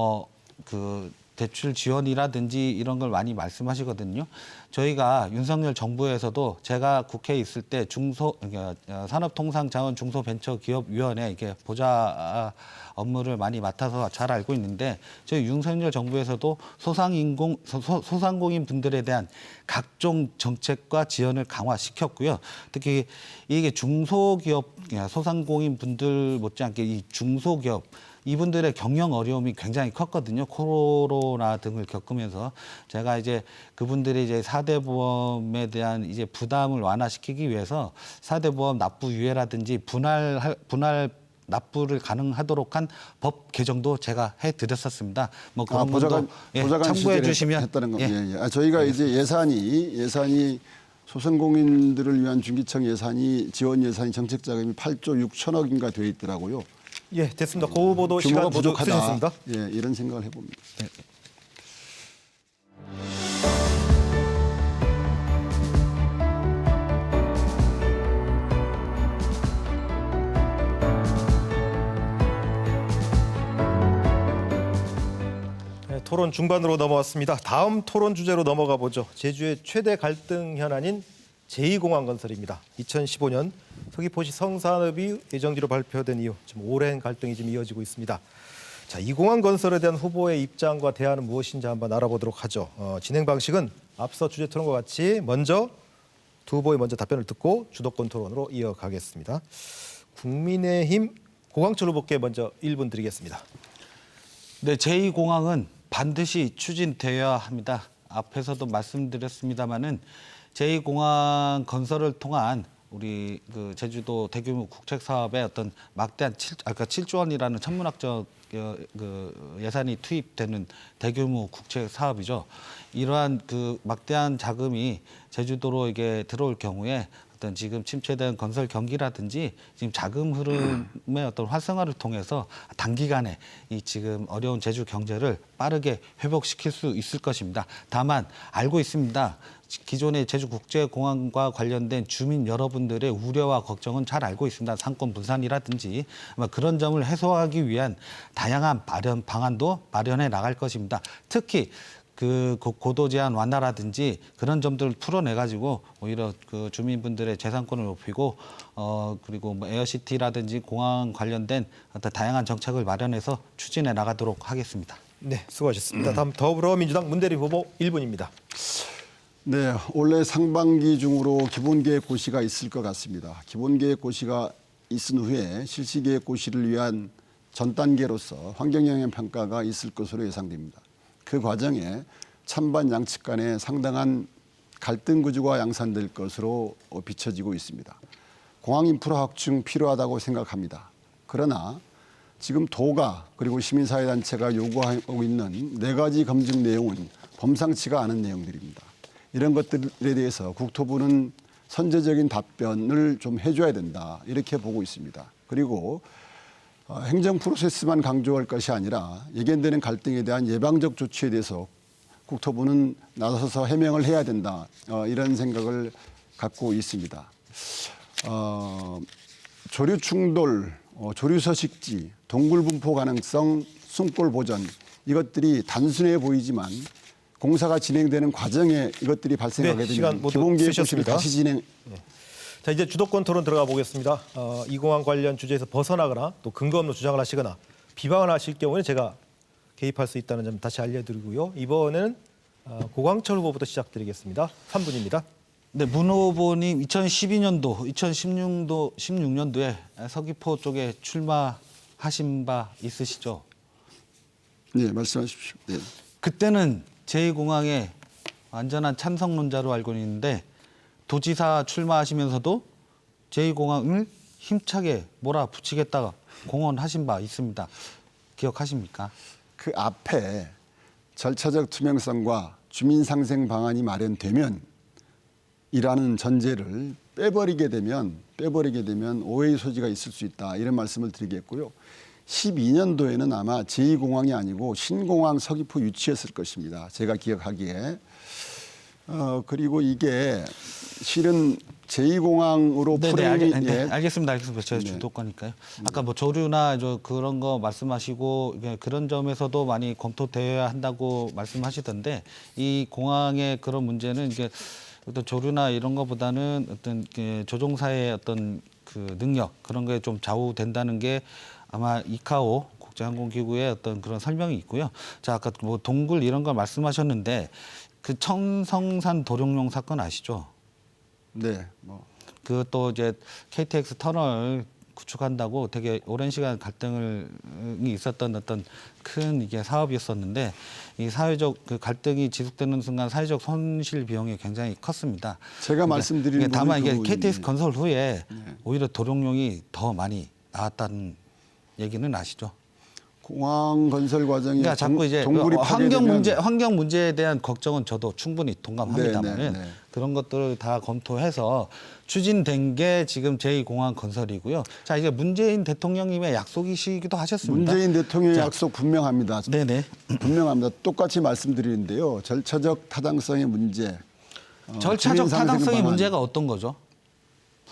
Speaker 3: 대출 지원이라든지 이런 걸 많이 말씀하시거든요. 저희가 윤석열 정부에서도 제가 국회에 있을 때 산업통상자원 중소벤처기업위원회 이렇게 보좌 업무를 많이 맡아서 잘 알고 있는데 저희 윤석열 정부에서도 소상공인 분들에 대한 각종 정책과 지원을 강화시켰고요. 특히 이게 중소기업 소상공인 분들 못지않게 이 중소기업 이분들의 경영 어려움이 굉장히 컸거든요. 코로나 등을 겪으면서 제가 이제 그분들이 이제 4대 보험에 대한 이제 부담을 완화시키기 위해서 4대 보험 납부 유예라든지 분할 납부를 가능하도록 한 법 개정도 제가 해드렸었습니다. 그런
Speaker 2: 보좌관
Speaker 3: 참고해
Speaker 2: 시절에
Speaker 3: 주시면
Speaker 2: 했다는 거.
Speaker 3: 예.
Speaker 2: 예. 저희가 이제 예산이 소상공인들을 위한 중기청 예산이 지원 예산이 정책 자금이 8조 6천억인가 돼 있더라고요.
Speaker 1: 예, 됐습니다. 고 후보도 시간
Speaker 2: 규모가
Speaker 1: 모두
Speaker 2: 부족하다.
Speaker 1: 쓰셨습니다.
Speaker 2: 예, 이런 생각을 해봅니다.
Speaker 1: 네, 토론 중반으로 넘어왔습니다. 다음 토론 주제로 넘어가 보죠. 제주의 최대 갈등 현안인 제2공항 건설입니다. 2015년 서귀포시 성산읍이 예정지로 발표된 이후 지금 오랜 갈등이 지금 이어지고 있습니다. 자, 이 공항 건설에 대한 후보의 입장과 대안은 무엇인지 한번 알아보도록 하죠. 진행 방식은 앞서 주제 토론과 같이 먼저 두 후보의 먼저 답변을 듣고 주도권 토론으로 이어가겠습니다. 국민의힘 고광철 후보께 먼저 1분 드리겠습니다.
Speaker 3: 네, 제2공항은 반드시 추진되어야 합니다. 앞에서도 말씀드렸습니다마는 제2공항 건설을 통한 우리 그 제주도 대규모 국책 사업에 어떤 막대한 7조 원이라는 천문학적 예산이 투입되는 대규모 국책 사업이죠. 이러한 그 막대한 자금이 제주도로 이게 들어올 경우에 어떤 지금 침체된 건설 경기라든지 지금 자금 흐름의 어떤 활성화를 통해서 단기간에 이 지금 어려운 제주 경제를 빠르게 회복시킬 수 있을 것입니다. 다만 알고 있습니다. 기존의 제주국제공항과 관련된 주민 여러분들의 우려와 걱정은 잘 알고 있습니다. 상권 분산이라든지 아마 그런 점을 해소하기 위한 다양한 방안도 마련해 나갈 것입니다. 특히 그 고도 제한 완화라든지 그런 점들을 풀어내 가지고 오히려 그 주민분들의 재산권을 높이고 그리고 뭐 에어시티라든지 공항 관련된 어떤 다양한 정책을 마련해서 추진해 나가도록 하겠습니다.
Speaker 1: 네, 수고하셨습니다. 다음 더불어민주당 문대리 후보 1분입니다.
Speaker 2: 네, 올해 상반기 중으로 기본계획 고시가 있을 것 같습니다. 기본계획 고시가 있은 후에 실시계획 고시를 위한 전 단계로서 환경영향 평가가 있을 것으로 예상됩니다. 그 과정에 찬반 양측 간에 상당한 갈등 구조가 양산될 것으로 비춰지고 있습니다. 공항 인프라 확충 필요하다고 생각합니다. 그러나 지금 도가 그리고 시민사회단체가 요구하고 있는 4가지 검증 내용은 범상치가 않은 내용들입니다. 이런 것들에 대해서 국토부는 선제적인 답변을 좀 해줘야 된다 이렇게 보고 있습니다. 그리고 행정 프로세스만 강조할 것이 아니라 예견되는 갈등에 대한 예방적 조치에 대해서 국토부는 나서서 해명을 해야 된다 이런 생각을 갖고 있습니다. 조류 충돌, 조류 서식지, 동굴 분포 가능성, 숨골 보전 이것들이 단순해 보이지만 공사가 진행되는 과정에 이것들이 발생하게
Speaker 1: 네, 시간
Speaker 2: 되면
Speaker 1: 모두
Speaker 2: 기본계획 고시를
Speaker 1: 쓰셨습니다.
Speaker 2: 다시 진행.
Speaker 1: 자, 이제 주도권 토론 들어가 보겠습니다. 이 공항 관련 주제에서 벗어나거나 또 근거 없는 주장을 하시거나 비방을 하실 경우에는 제가 개입할 수 있다는 점 다시 알려드리고요. 이번에는 고광철 후보부터 시작드리겠습니다. 3분입니다.
Speaker 3: 네, 문 후보님 2012년도, 16년도에 서귀포 쪽에 출마하신 바 있으시죠?
Speaker 2: 네, 말씀하십시오. 네.
Speaker 3: 그때는 제2공항의 완전한 찬성론자로 알고 있는데 도지사 출마하시면서도 제2공항을 힘차게 몰아붙이겠다가 공언하신 바 있습니다. 기억하십니까?
Speaker 2: 그 앞에 절차적 투명성과 주민 상생 방안이 마련되면 이라는 전제를 빼버리게 되면 오해의 소지가 있을 수 있다 이런 말씀을 드리겠고요. 12년도에는 아마 제2공항이 아니고 신공항 서귀포 유치했을 것입니다. 제가 기억하기에. 그리고 이게 실은 제2공항으로 프레임이
Speaker 3: 알겠습니다. 제가 주도권이니까요. 아까 뭐 조류나 그런 거 말씀하시고 그런 점에서도 많이 검토되어야 한다고 말씀하시던데 이 공항의 그런 문제는 이게 어떤 조류나 이런 거보다는 어떤 조종사의 어떤 그 능력 그런 거에 좀 좌우된다는 게 아마 이카오 국제항공기구의 어떤 그런 설명이 있고요. 자, 아까 뭐 동굴 이런 걸 말씀하셨는데 그 청성산 도룡뇽 사건 아시죠?
Speaker 2: 네.
Speaker 3: 그 또 이제 KTX 터널 구축한다고 되게 오랜 시간 갈등이 있었던 어떤 큰 이게 사업이었었는데 이 사회적 그 갈등이 지속되는 순간 사회적 손실 비용이 굉장히 컸습니다.
Speaker 2: 제가 말씀드린
Speaker 3: 다만 이게
Speaker 2: 부분이
Speaker 3: KTX 건설 후에 오히려 도룡뇽이 더 많이 나왔다는 얘기는 아시죠?
Speaker 2: 공항 건설 과정에
Speaker 3: 그러니까 자꾸 이제
Speaker 2: 동굴이
Speaker 3: 환경 문제에 대한 걱정은 저도 충분히 동감합니다만은
Speaker 2: 네.
Speaker 3: 그런 것들을 다 검토해서 추진된 게 지금 제2공항 건설이고요. 자, 이제 문재인 대통령님의 약속이시기도 하셨습니다.
Speaker 2: 문재인 대통령의 약속 분명합니다.
Speaker 3: 네네.
Speaker 2: 분명합니다. 똑같이 말씀드리는데요. 절차적 타당성의 문제.
Speaker 3: 절차적 타당성의 문제가 어떤 거죠?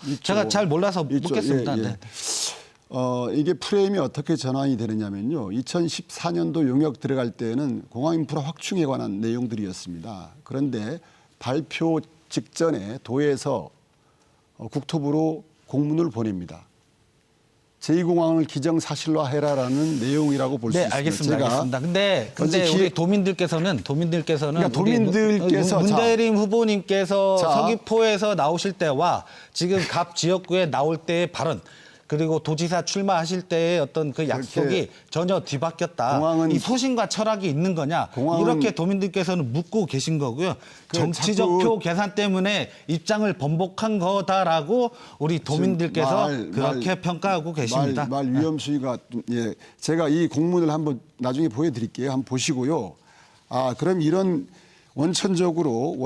Speaker 2: 있죠.
Speaker 3: 제가 잘 몰라서 묻겠습니다.
Speaker 2: 예.
Speaker 3: 네.
Speaker 2: 이게 프레임이 어떻게 전환이 되느냐면요. 2014년도 용역 들어갈 때는 공항 인프라 확충에 관한 내용들이었습니다. 그런데 발표 직전에 도에서 국토부로 공문을 보냅니다. 제2공항을 기정사실화해라라는 내용이라고 볼 수 있습니다.
Speaker 3: 알겠습니다. 근데 우리 도민들께서는
Speaker 2: 그러니까 도민들께서
Speaker 3: 문대림 후보님께서
Speaker 2: 자.
Speaker 3: 서귀포에서 나오실 때와 지금 갑 지역구에 나올 때의 발언 그리고 도지사 출마하실 때의 어떤 그 약속이 전혀 뒤바뀌었다. 이 소신과 철학이 있는 거냐. 이렇게 도민들께서는 묻고 계신 거고요. 정치적 표 계산 때문에 입장을 번복한 거다라고 우리 도민들께서 그렇게 평가하고 계십니다.
Speaker 2: 말 위험수위가 제가 이 공문을 한번 나중에 보여드릴게요. 한번 보시고요. 그럼 이런 원천적으로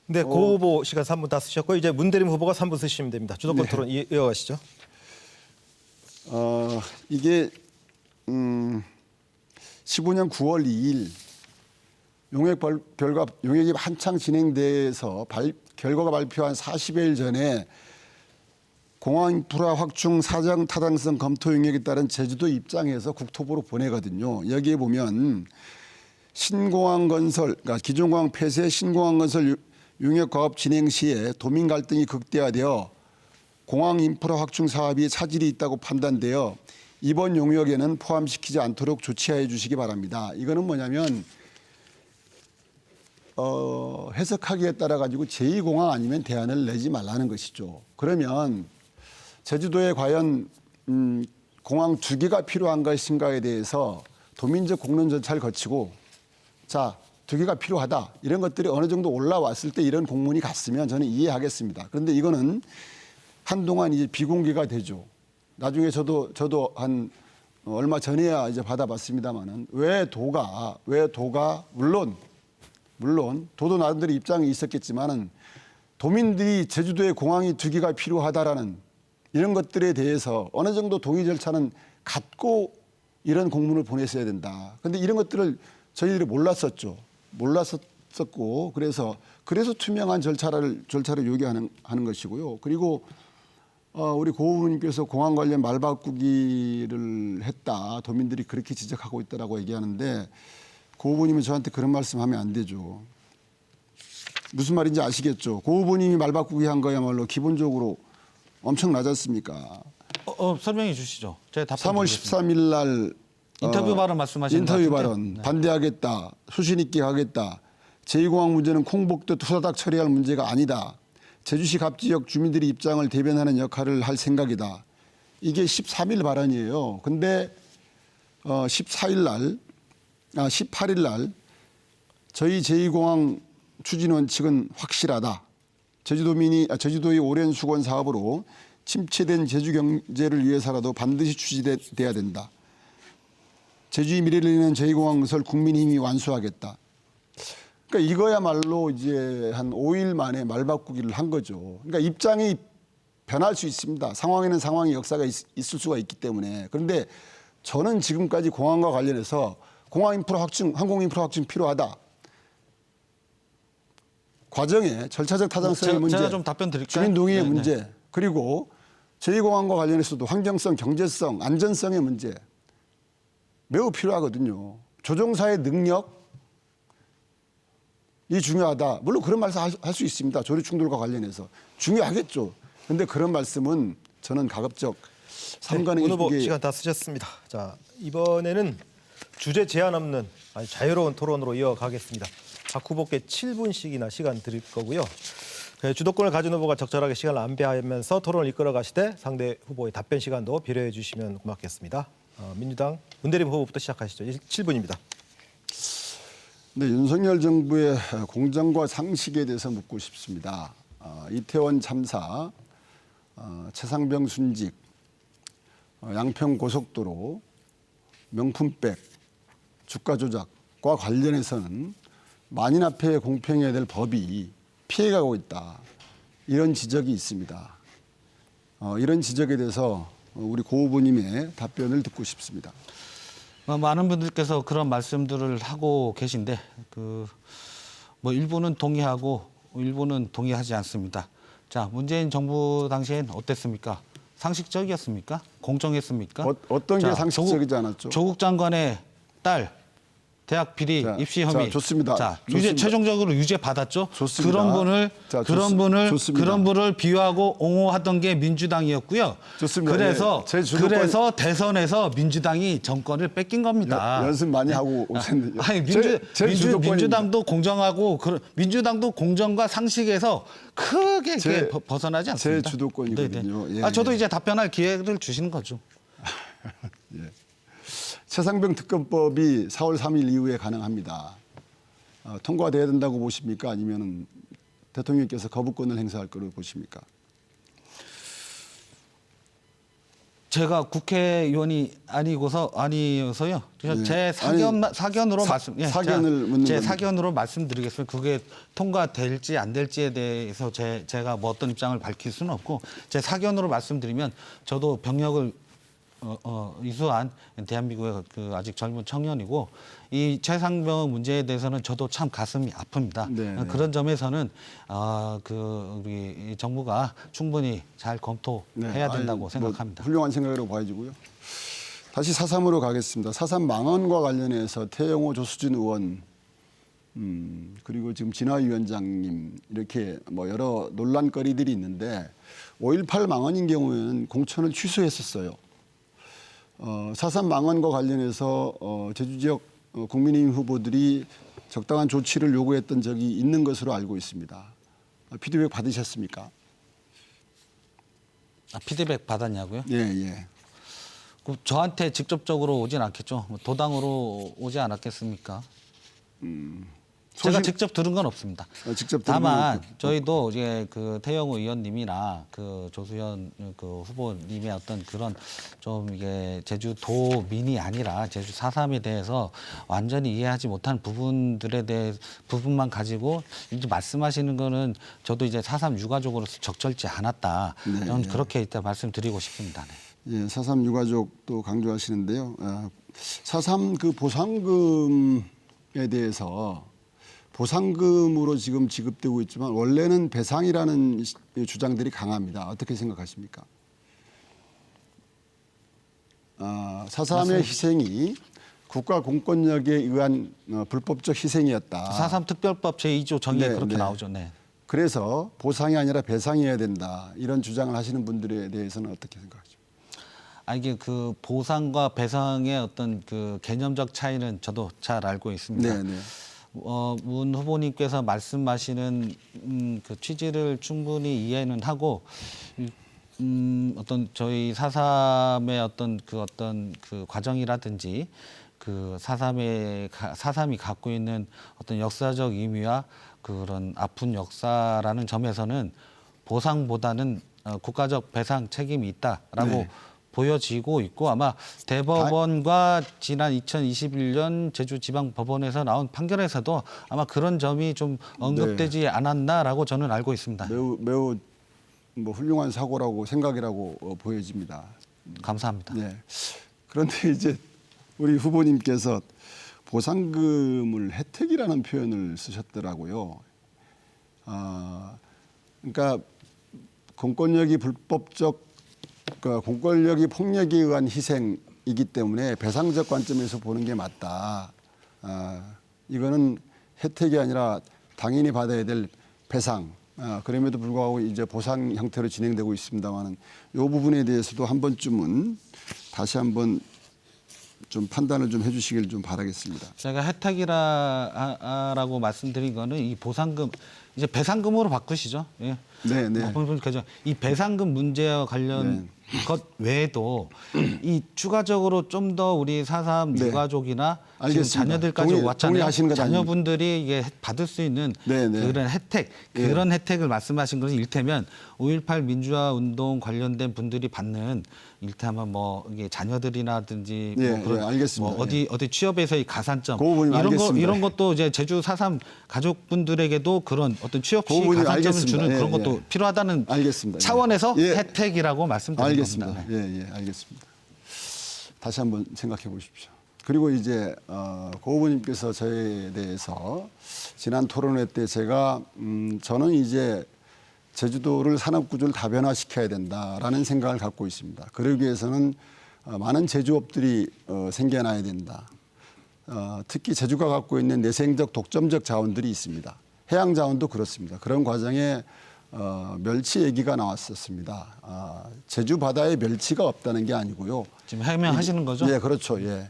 Speaker 1: 네, 고 후보 시간 3분 다 쓰셨고 이제 문대림 후보가 3분 쓰시면 됩니다. 주도권
Speaker 2: 네.
Speaker 1: 토론 이어가시죠.
Speaker 2: 이게 15년 9월 2일 용역이 한창 진행돼서 결과가 발표한 40여일 전에 공항 인프라 확충 사정 타당성 검토 용역에 따른 제주도 입장에서 국토부로 보내거든요. 여기에 보면 신공항 건설, 그러니까 기존 공항 폐쇄 신공항 건설 용역 과업 진행 시에 도민 갈등이 극대화되어 공항 인프라 확충 사업이 차질이 있다고 판단되어 이번 용역에는 포함시키지 않도록 조치하여 주시기 바랍니다. 이거는 뭐냐면 해석하기에 따라 가지고 제2공항 아니면 대안을 내지 말라는 것이죠. 그러면 제주도에 과연 공항 2개가 필요한 것인가에 대해서 도민적 공론 절차를 거치고 자 2개가 필요하다 이런 것들이 어느 정도 올라왔을 때 이런 공문이 갔으면 저는 이해하겠습니다. 그런데 이거는 한동안 이제 비공개가 되죠. 나중에 저도 한 얼마 전에야 이제 받아봤습니다만은 왜 도가 물론 도도 나름대로 입장이 있었겠지만은 도민들이 제주도에 공항이 2개가 필요하다라는 이런 것들에 대해서 어느 정도 동의 절차는 갖고 이런 공문을 보냈어야 된다. 그런데 이런 것들을 저희들이 몰랐었고 그래서 투명한 절차를 요구하는 것이고요. 그리고 우리 고 후보님께서 공항 관련 말 바꾸기를 했다. 도민들이 그렇게 지적하고 있다라고 얘기하는데 고 후보님은 저한테 그런 말씀하면 안 되죠. 무슨 말인지 아시겠죠? 고 후보님이 말 바꾸기 한 거야말로 기본적으로 엄청 낮지 않습니까?
Speaker 3: 설명해 주시죠. 제가 답변
Speaker 2: 3월
Speaker 3: 드리겠습니다.
Speaker 2: 13일 날
Speaker 3: 인터뷰 발언 말씀하시는 것
Speaker 2: 인터뷰
Speaker 3: 같은데.
Speaker 2: 발언
Speaker 3: 네.
Speaker 2: 반대하겠다. 소신 있게 하겠다. 제2공항 문제는 콩복도 투사닥 처리할 문제가 아니다. 제주시 갑 지역 주민들의 입장을 대변하는 역할을 할 생각이다. 이게 13일 발언이에요. 근데 18일 날 저희 제2공항 추진 원칙은 확실하다. 제주도의 오랜 수건 사업으로 침체된 제주 경제를 위해서라도 반드시 추진돼야 된다. 제주의 미래를 위한 제2공항 건설 국민힘이 완수하겠다. 그러니까 이거야말로 이제 한 5일 만에 말 바꾸기를 한 거죠. 그러니까 입장이 변할 수 있습니다. 상황에는 상황의 역사가 있을 수가 있기 때문에. 그런데 저는 지금까지 공항과 관련해서 공항 인프라 확충, 항공 인프라 확충 필요하다. 과정에 절차적 타당성의 문제,
Speaker 3: 제가 좀 답변 드릴까요?
Speaker 2: 주민 동의의
Speaker 3: 네,
Speaker 2: 문제, 그리고 제2공항과 관련해서도 환경성, 경제성, 안전성의 문제 매우 필요하거든요. 조종사의 능력이 중요하다. 물론 그런 말씀 할 수 있습니다. 조류 충돌과 관련해서. 중요하겠죠. 그런데 그런 말씀은 저는 가급적 삼가는
Speaker 1: 네, 문 후보
Speaker 2: 게
Speaker 1: 시간 다 쓰셨습니다. 자, 이번에는 주제 제한 없는 아주 자유로운 토론으로 이어가겠습니다. 각 후보께 7분씩이나 시간 드릴 거고요. 주도권을 가진 후보가 적절하게 시간을 안배하면서 토론을 이끌어 가시되 상대 후보의 답변 시간도 배려해 주시면 고맙겠습니다. 민주당 문대림 후보부터 시작하시죠. 7분입니다.
Speaker 2: 네, 윤석열 정부의 공정과 상식에 대해서 묻고 싶습니다. 이태원 참사, 최상병 순직, 양평 고속도로, 명품백, 주가 조작과 관련해서는 만인 앞에 공평해야 될 법이 피해가고 있다. 이런 지적이 있습니다. 이런 지적에 대해서 우리 고 후보님의 답변을 듣고 싶습니다.
Speaker 3: 많은 분들께서 그런 말씀들을 하고 계신데 뭐 일부는 동의하고 일부는 동의하지 않습니다. 자, 문재인 정부 당시엔 어땠습니까? 상식적이었습니까? 공정했습니까?
Speaker 2: 어떤 게 상식적이지 않았죠?
Speaker 3: 조국 장관의 딸 대학 비리
Speaker 2: 자,
Speaker 3: 입시 혐의.
Speaker 2: 자, 좋습니다.
Speaker 3: 자,
Speaker 2: 좋습니다.
Speaker 3: 최종적으로 유죄 받았죠.
Speaker 2: 좋습니다. 좋습니다.
Speaker 3: 그런 분을 비유하고 옹호하던 게 민주당이었고요.
Speaker 2: 좋습니다.
Speaker 3: 그래서
Speaker 2: 제 주도권-
Speaker 3: 그래서 대선에서 민주당이 정권을 뺏긴 겁니다.
Speaker 2: 연습 많이 하고 오셨는데.
Speaker 3: 아니
Speaker 2: 제 주도권입니다.
Speaker 3: 민주당도 공정하고 민주당도 공정과 상식에서 크게 이렇게 벗어나지 않습니다.
Speaker 2: 제 주도권이거든요.
Speaker 3: 네네.
Speaker 2: 예,
Speaker 3: 저도
Speaker 2: 예.
Speaker 3: 이제 답변할 기회를 주시는 거죠.
Speaker 2: 최상병 특검법이 4월 3일 이후에 가능합니다. 통과돼야 된다고 보십니까? 아니면 대통령께서 거부권을 행사할 거로 보십니까?
Speaker 3: 제가 국회의원이 아니어서요.
Speaker 2: 예.
Speaker 3: 제 사견으로
Speaker 2: 사견을 묻는
Speaker 3: 제
Speaker 2: 겁니다.
Speaker 3: 사견으로 말씀드리겠습니다. 그게 통과될지 안 될지에 대해서 제가 뭐 어떤 입장을 밝힐 수는 없고 제 사견으로 말씀드리면 저도 병역을 이수한 대한민국의 그 아직 젊은 청년이고 이 최상병 문제에 대해서는 저도 참 가슴이 아픕니다.
Speaker 2: 네.
Speaker 3: 그런 점에서는 우리 정부가 충분히 잘 검토해야 된다고
Speaker 2: 뭐
Speaker 3: 생각합니다.
Speaker 2: 훌륭한 생각이라고 봐야지고요. 다시 4.3으로 가겠습니다. 4.3 망언과 관련해서 태영호 조수진 의원 그리고 지금 진화위원장님 이렇게 뭐 여러 논란거리들이 있는데 5.18 망언인 경우에는 공천을 취소했었어요. 4.3 망언과 관련해서 제주 지역 국민의힘 후보들이 적당한 조치를 요구했던 적이 있는 것으로 알고 있습니다. 피드백 받으셨습니까?
Speaker 3: 피드백 받았냐고요?
Speaker 2: 예, 예.
Speaker 3: 저한테 직접적으로 오진 않겠죠. 도당으로 오지 않았겠습니까? 제가 직접 들은 건 없습니다.
Speaker 2: 직접 들은 건
Speaker 3: 다만
Speaker 2: 없고.
Speaker 3: 저희도 이제 그 태영호 의원님이나 그 조수현 그 후보님의 어떤 그런 좀 이게 제주도민이 아니라 제주 4.3에 대해서 완전히 이해하지 못한 부분만 가지고 이제 말씀하시는 거는 저도 이제 4.3 유가족으로서 적절치 않았다.
Speaker 2: 네,
Speaker 3: 저는
Speaker 2: 네.
Speaker 3: 그렇게 일단 말씀드리고 싶습니다. 네.
Speaker 2: 예, 4.3 유가족도 강조하시는데요. 4.3 그 보상금에 대해서 보상금으로 지금 지급되고 있지만 원래는 배상이라는 주장들이 강합니다. 어떻게 생각하십니까? 4.3의 희생이 국가 공권력에 의한 불법적 희생이었다.
Speaker 3: 4.3 특별법 제2조 정의에
Speaker 2: 네,
Speaker 3: 그렇게
Speaker 2: 네.
Speaker 3: 나오죠. 네.
Speaker 2: 그래서 보상이 아니라 배상이어야 된다. 이런 주장을 하시는 분들에 대해서는 어떻게 생각하십니까?
Speaker 3: 이게 그 보상과 배상의 어떤 그 개념적 차이는 저도 잘 알고 있습니다.
Speaker 2: 네, 네.
Speaker 3: 문 후보님께서 말씀하시는 그 취지를 충분히 이해는 하고 어떤 저희 4.3의 어떤 그 과정이라든지 그 4.3이 갖고 있는 어떤 역사적 의미와 그런 아픈 역사라는 점에서는 보상보다는 국가적 배상 책임이 있다라고
Speaker 2: 네.
Speaker 3: 보여지고 있고 아마 대법원과 지난 2021년 제주지방법원에서 나온 판결에서도 아마 그런 점이 좀 언급되지 않았나라고 저는 알고 있습니다.
Speaker 2: 매우 뭐 훌륭한 사고라고 생각이라고 보여집니다.
Speaker 3: 감사합니다.
Speaker 2: 네. 그런데 이제 우리 후보님께서 보상금을 혜택이라는 표현을 쓰셨더라고요. 그러니까 공권력이 불법적 그러니까 공권력이 폭력에 의한 희생이기 때문에 배상적 관점에서 보는 게 맞다. 이거는 혜택이 아니라 당연히 받아야 될 배상. 그럼에도 불구하고 이제 보상 형태로 진행되고 있습니다만은 이 부분에 대해서도 한 번쯤은 다시 한번 좀 판단을 좀 해주시길 좀 바라겠습니다.
Speaker 3: 제가 혜택이라고 말씀드린 거는 이 보상금 이제 배상금으로 바꾸시죠. 예.
Speaker 2: 네, 네.
Speaker 3: 이 배상금 문제와 관련 것 외에도 이 추가적으로 좀 더 우리 4.3
Speaker 2: 네.
Speaker 3: 유가족이나 지금
Speaker 2: 알겠습니다.
Speaker 3: 자녀들까지 왔잖아요.
Speaker 2: 동의하시는 것
Speaker 3: 자녀분들이 이게 받을 수 있는
Speaker 2: 네, 네.
Speaker 3: 그런 혜택,
Speaker 2: 예.
Speaker 3: 그런 혜택을 말씀하신 것은 일테면 5.18 민주화 운동 관련된 분들이 받는 일테면 뭐 이게 자녀들이라든지
Speaker 2: 예,
Speaker 3: 뭐 그런
Speaker 2: 예, 알겠습니다.
Speaker 3: 뭐 어디 취업에서의 가산점
Speaker 2: 그 부분은 알겠습니다.
Speaker 3: 이런 것도 이제 제주 4.3 가족분들에게도 그런 어떤 취업 시
Speaker 2: 그 부분은
Speaker 3: 가산점을
Speaker 2: 알겠습니다.
Speaker 3: 주는
Speaker 2: 예,
Speaker 3: 그런 것도
Speaker 2: 예.
Speaker 3: 필요하다는
Speaker 2: 알겠습니다.
Speaker 3: 차원에서
Speaker 2: 예.
Speaker 3: 혜택이라고 말씀드린
Speaker 2: 알겠습니다.
Speaker 3: 겁니다. 네.
Speaker 2: 예, 알겠습니다. 다시 한번 생각해 보십시오. 그리고 이제 고 후보님께서 저에 대해서 지난 토론회 때 제가 저는 이제 제주도를 산업구조를 다변화시켜야 된다라는 생각을 갖고 있습니다. 그러기 위해서는 많은 제조업들이 생겨나야 된다. 특히 제주가 갖고 있는 내생적 독점적 자원들이 있습니다. 해양 자원도 그렇습니다. 그런 과정에 멸치 얘기가 나왔었습니다. 제주 바다에 멸치가 없다는 게 아니고요.
Speaker 3: 지금 해명하시는 거죠?
Speaker 2: 예, 그렇죠. 예.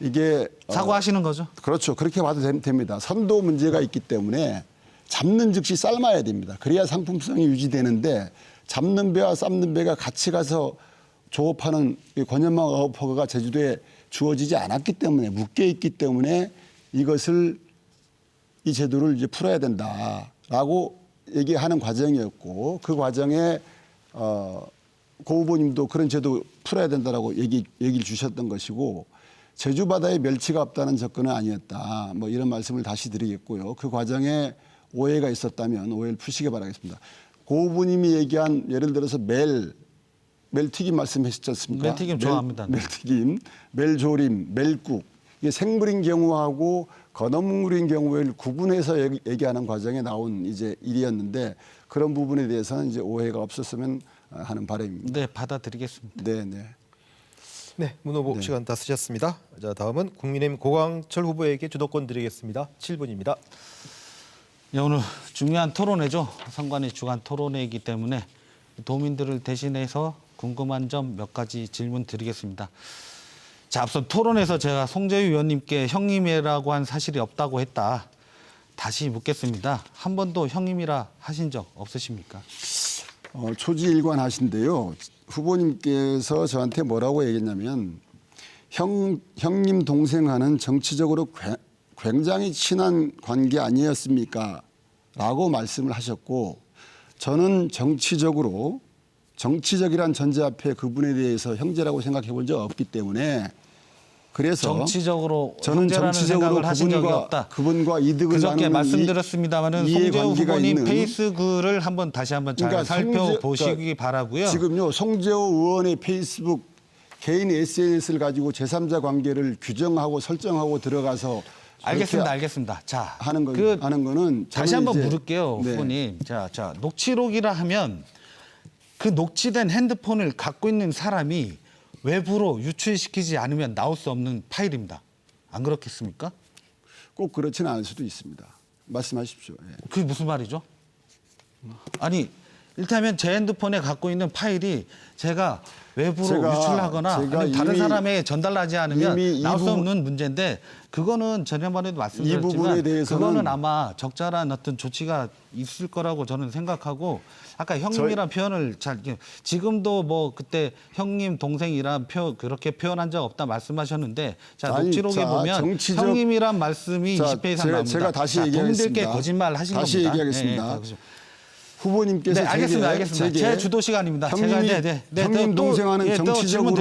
Speaker 2: 이게
Speaker 3: 사과하시는 거죠?
Speaker 2: 그렇죠. 그렇게 봐도 됩니다. 선도 문제가 있기 때문에 잡는 즉시 삶아야 됩니다. 그래야 상품성이 유지되는데 잡는 배와 삶는 배가 같이 가서 조업하는 권연망 어업허가가 제주도에 주어지지 않았기 때문에 묶여 있기 때문에 이것을 이 제도를 이제 풀어야 된다라고 얘기하는 과정이었고 그 과정에 고 후보님도 그런 제도 풀어야 된다라고 얘기를 주셨던 것이고 제주 바다에 멸치가 없다는 접근은 아니었다. 뭐 이런 말씀을 다시 드리겠고요. 그 과정에 오해가 있었다면 오해를 푸시기 바라겠습니다. 고 후보님이 얘기한 예를 들어서 멜튀김 말씀하셨지 않습니까?
Speaker 3: 멜튀김 좋아합니다. 네.
Speaker 2: 멜튀김, 멜조림, 멜국 이게 생물인 경우하고 건어물인 경우를 구분해서 얘기하는 과정에 나온 이제 일이었는데 그런 부분에 대해서는 이제 오해가 없었으면 하는 바람입니다.
Speaker 3: 네, 받아드리겠습니다.
Speaker 2: 네, 네.
Speaker 1: 네, 문 후보 시간 다 쓰셨습니다. 자, 다음은 국민의힘 고광철 후보에게 주도권 드리겠습니다. 7분입니다.
Speaker 3: 네, 오늘 중요한 토론회죠. 선관위 주간 토론회이기 때문에 도민들을 대신해서 궁금한 점 몇 가지 질문 드리겠습니다. 자, 앞서 토론에서 제가 송재유 의원님께 형님이라고 한 사실이 없다고 했다. 다시 묻겠습니다. 한 번도 형님이라 하신 적 없으십니까?
Speaker 2: 초지일관하신데요. 후보님께서 저한테 뭐라고 얘기했냐면 형님 동생하는 정치적으로 굉장히 친한 관계 아니었습니까? 라고 말씀을 하셨고 저는 정치적이란 전제 앞에 그분에 대해서 형제라고 생각해 본 적 없기 때문에 그래서
Speaker 3: 정치적으로
Speaker 2: 저는
Speaker 3: 형제라는
Speaker 2: 정치적으로
Speaker 3: 생각을 하신 적이 없다.
Speaker 2: 그분과 이득을
Speaker 3: 그저께
Speaker 2: 나누는
Speaker 3: 말씀드렸습니다마는
Speaker 2: 이해
Speaker 3: 송재우
Speaker 2: 관계가
Speaker 3: 후보님
Speaker 2: 있는
Speaker 3: 페이스글을 다시 한번 잘
Speaker 2: 그러니까
Speaker 3: 살펴보시기 바라고요.
Speaker 2: 지금요 송재호 의원의 페이스북 개인 SNS를 가지고 제3자 관계를 규정하고 설정하고 들어가서
Speaker 3: 알겠습니다. 자,
Speaker 2: 하는 거는
Speaker 3: 다시
Speaker 2: 저는
Speaker 3: 한번
Speaker 2: 이제
Speaker 3: 물을게요,
Speaker 2: 네.
Speaker 3: 후보님. 자, 녹취록이라 하면 그 녹취된 핸드폰을 갖고 있는 사람이 외부로 유출시키지 않으면 나올 수 없는 파일입니다. 안 그렇겠습니까?
Speaker 2: 꼭 그렇지는 않을 수도 있습니다. 말씀하십시오. 예.
Speaker 3: 그게 무슨 말이죠? 아니, 일테면 제 핸드폰에 갖고 있는 파일이 제가 외부로 유출하거나 아니면 다른 사람에게 전달하지 않으면 나올 수 없는 문제인데 그거는 지난번에도 말씀드렸지만
Speaker 2: 이 부분에 대해서는
Speaker 3: 그거는 아마 적절한 어떤 조치가 있을 거라고 저는 생각하고 아까 형님이란 표현을 지금도 뭐 그때 형님 동생이란 그렇게 표현한 적 없다 말씀하셨는데 자 녹취록에 보면 형님이란 말씀이 20회 이상 나옵니다.
Speaker 2: 제가 다시
Speaker 3: 자,
Speaker 2: 얘기하겠습니다.
Speaker 3: 국민들께 거짓말 하신
Speaker 2: 다시
Speaker 3: 겁니다.
Speaker 2: 얘기하겠습니다. 후보님께서
Speaker 3: 네, 알겠습니다. 제 주도 시간입니다.
Speaker 2: 형님 동생하는 정치적으로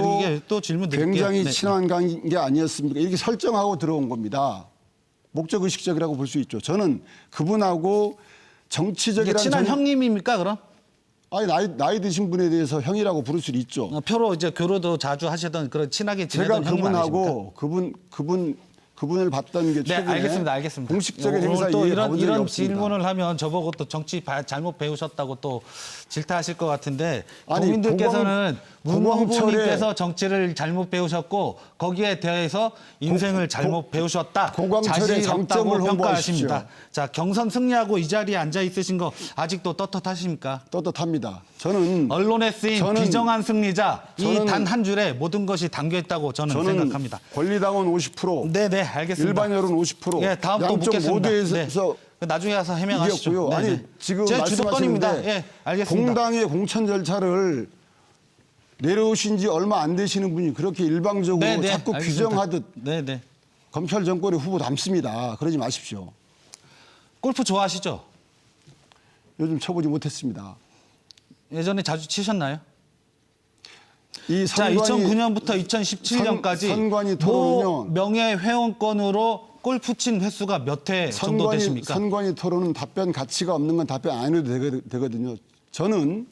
Speaker 3: 또 질문 드릴게요.
Speaker 2: 굉장히
Speaker 3: 네.
Speaker 2: 친한 관계 아니었습니까? 이렇게 설정하고 들어온 겁니다. 목적 의식적이라고 볼 수 있죠. 저는 그분하고 정치적이라는
Speaker 3: 친한 형님입니까 그럼?
Speaker 2: 아니 나이 드신 분에 대해서 형이라고 부를 수 있죠.
Speaker 3: 표로 이제 교류도 자주 하시던 그런 친하게 지내던
Speaker 2: 제가
Speaker 3: 형님
Speaker 2: 그분하고 그분을 봤던 게
Speaker 3: 네,
Speaker 2: 최근에
Speaker 3: 알겠습니다.
Speaker 2: 공식적인 행사
Speaker 3: 또
Speaker 2: 이해해 가본 적이
Speaker 3: 이런
Speaker 2: 없습니다.
Speaker 3: 질문을 하면 저보고 또 정치 잘못 배우셨다고 또 질타하실 것 같은데
Speaker 2: 아니,
Speaker 3: 국민들께서는 문
Speaker 2: 고광철의-
Speaker 3: 후보님께서 정치를 잘못 배우셨고 거기에 대해서 인생을 잘못 배우셨다.
Speaker 2: 고광철의
Speaker 3: 자신 없다고
Speaker 2: 장점을
Speaker 3: 평가하십니다.
Speaker 2: 홍보하십시오.
Speaker 3: 자, 경선 승리하고 이 자리에 앉아 있으신 거 아직도 떳떳하십니까?
Speaker 2: 떳떳합니다. 저는
Speaker 3: 언론에 쓰인
Speaker 2: 저는-
Speaker 3: 비정한 승리자 이
Speaker 2: 저는-
Speaker 3: 단 한 줄에 모든 것이 담겨 있다고 저는 생각합니다.
Speaker 2: 권리당원 50%,
Speaker 3: 네, 알겠습니다.
Speaker 2: 일반 여론 50%,
Speaker 3: 예, 다음 또
Speaker 2: 양쪽
Speaker 3: 묻겠습니다.
Speaker 2: 모두에서
Speaker 3: 나중에 가서 해명하시죠.
Speaker 2: 이겼고요. 아니 지금
Speaker 3: 제 주도권입니다.
Speaker 2: 말씀하시는데
Speaker 3: 예, 알겠습니다.
Speaker 2: 공당의 공천 절차를 내려오신 지 얼마 안 되시는 분이 그렇게 일방적으로 자꾸
Speaker 3: 알겠습니다.
Speaker 2: 규정하듯
Speaker 3: 네.
Speaker 2: 검찰 정권의 후보 담습니다. 그러지 마십시오.
Speaker 3: 골프 좋아하시죠?
Speaker 2: 요즘 쳐보지 못했습니다.
Speaker 3: 예전에 자주 치셨나요?
Speaker 2: 이
Speaker 3: 자, 2009년부터 2017년까지
Speaker 2: 선관위 토론은요.
Speaker 3: 명예 회원권으로 골프 친 횟수가 몇 회 정도 되십니까?
Speaker 2: 선관위 토론은 답변 가치가 없는 건 답변 안 해도 되거든요. 저는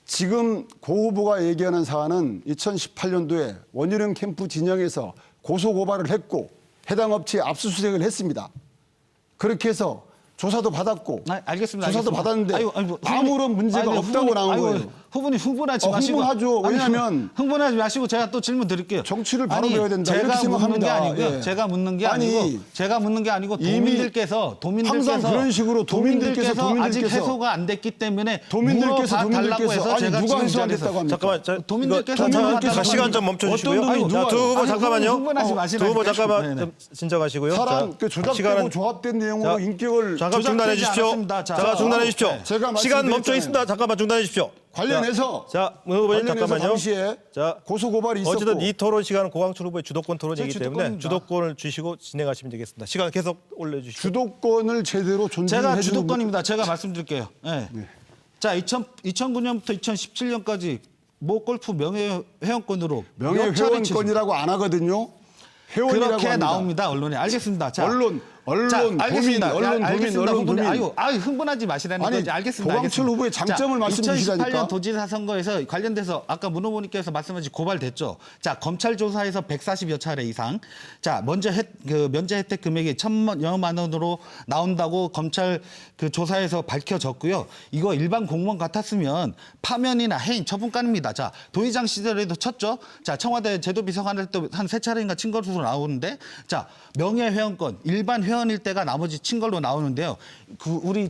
Speaker 2: 지금 고 후보가 얘기하는 사안은 2018년도에 원유령 캠프 진영에서 고소 고발을 했고 해당 업체에 압수수색을 했습니다. 그렇게 해서 조사도 받았고
Speaker 3: 알겠습니다.
Speaker 2: 조사도
Speaker 3: 알겠습니다.
Speaker 2: 받았는데
Speaker 3: 후보님.
Speaker 2: 아무런 문제가 없다고 나온 거예요.
Speaker 3: 후보님 흥분하지 마시고.
Speaker 2: 흥분하죠. 왜냐하면
Speaker 3: 흥분하지 마시고 제가 또 질문 드릴게요.
Speaker 2: 정치를 바로 배워야 된다.
Speaker 3: 제가
Speaker 2: 이렇게
Speaker 3: 묻는 게
Speaker 2: 생각합니다.
Speaker 3: 아니고요.
Speaker 2: 예.
Speaker 3: 제가 묻는 게
Speaker 2: 아니,
Speaker 3: 아니고 제가 묻는 게 아니고
Speaker 2: 이미
Speaker 3: 도민들께서
Speaker 2: 항상 그런 식으로 도민들께서
Speaker 3: 아직 해소가 안 됐기 때문에
Speaker 2: 도민들께서
Speaker 3: 물어봐달라고 해서
Speaker 2: 아니
Speaker 3: 제가
Speaker 2: 누가
Speaker 3: 지금
Speaker 2: 해소 안
Speaker 3: 자리에서
Speaker 2: 됐다고 합니까?
Speaker 1: 잠깐만,
Speaker 3: 도민들께서
Speaker 1: 시간 좀 멈춰주시고요.
Speaker 3: 어떤
Speaker 1: 자, 두 후보
Speaker 3: 아니,
Speaker 1: 잠깐만요.
Speaker 3: 흥분하지 마시라니까요.
Speaker 1: 두 후보 잠깐만
Speaker 3: 네네.
Speaker 1: 좀 진정하시고요.
Speaker 2: 사람 그 조작되고 조합된 내용으로 인격을
Speaker 1: 잠깐 중단해 주십시오.
Speaker 3: 않았습니다. 자,
Speaker 1: 잠깐 중단해 주십시오.
Speaker 2: 제가
Speaker 1: 시간 멈춰
Speaker 2: 말씀드렸잖아요.
Speaker 1: 있습니다. 잠깐만 중단해 주십시오.
Speaker 2: 관련해서
Speaker 1: 문 후보님 잠깐만요.
Speaker 2: 당시에
Speaker 1: 자,
Speaker 2: 고소 고발이 있었고
Speaker 1: 어쨌든 이 토론 시간은 고광철 후보의 주도권 토론이기
Speaker 3: 제
Speaker 1: 때문에
Speaker 3: 주도권입니다.
Speaker 1: 주도권을 주시고 진행하시면 되겠습니다. 시간 계속 올려주시죠.
Speaker 2: 주도권을 제대로 존중해
Speaker 3: 제가
Speaker 2: 주는
Speaker 3: 주도권입니다. 제가 말씀드릴게요. 자, 2009년부터 2017년까지 모 골프 명예회원권으로 몇 차례
Speaker 2: 명예회원권이라고 안 하거든요. 회원이라고
Speaker 3: 그렇게
Speaker 2: 합니다.
Speaker 3: 나옵니다. 언론에. 알겠습니다. 자,
Speaker 2: 언론,
Speaker 3: 자,
Speaker 2: 도민,
Speaker 3: 알겠습니다.
Speaker 2: 언론,
Speaker 3: 알겠습니다.
Speaker 2: 도민,
Speaker 3: 흥분해.
Speaker 2: 도민.
Speaker 3: 아유, 흥분하지 마시라는
Speaker 2: 아니,
Speaker 3: 거지. 알겠습니다.
Speaker 2: 도광철 후보의 장점을 말씀 주시다니까.
Speaker 3: 2018년 도지사 선거에서 관련돼서 아까 문 후보님께서 말씀하신 고발됐죠. 자, 검찰 조사에서 140여 차례 이상. 자, 먼저 면제 혜택 금액이 1,000여만 원으로 나온다고 검찰 그 조사에서 밝혀졌고요. 이거 일반 공무원 같았으면 파면이나 해임 처분감입니다. 자, 도의장 시절에도 쳤죠. 자, 청와대 제도비서관을 또 한 3차례인가 친 것으로 나오는데, 자, 명예회원권 일반 회원일 때가 나머지 친 걸로 나오는데요.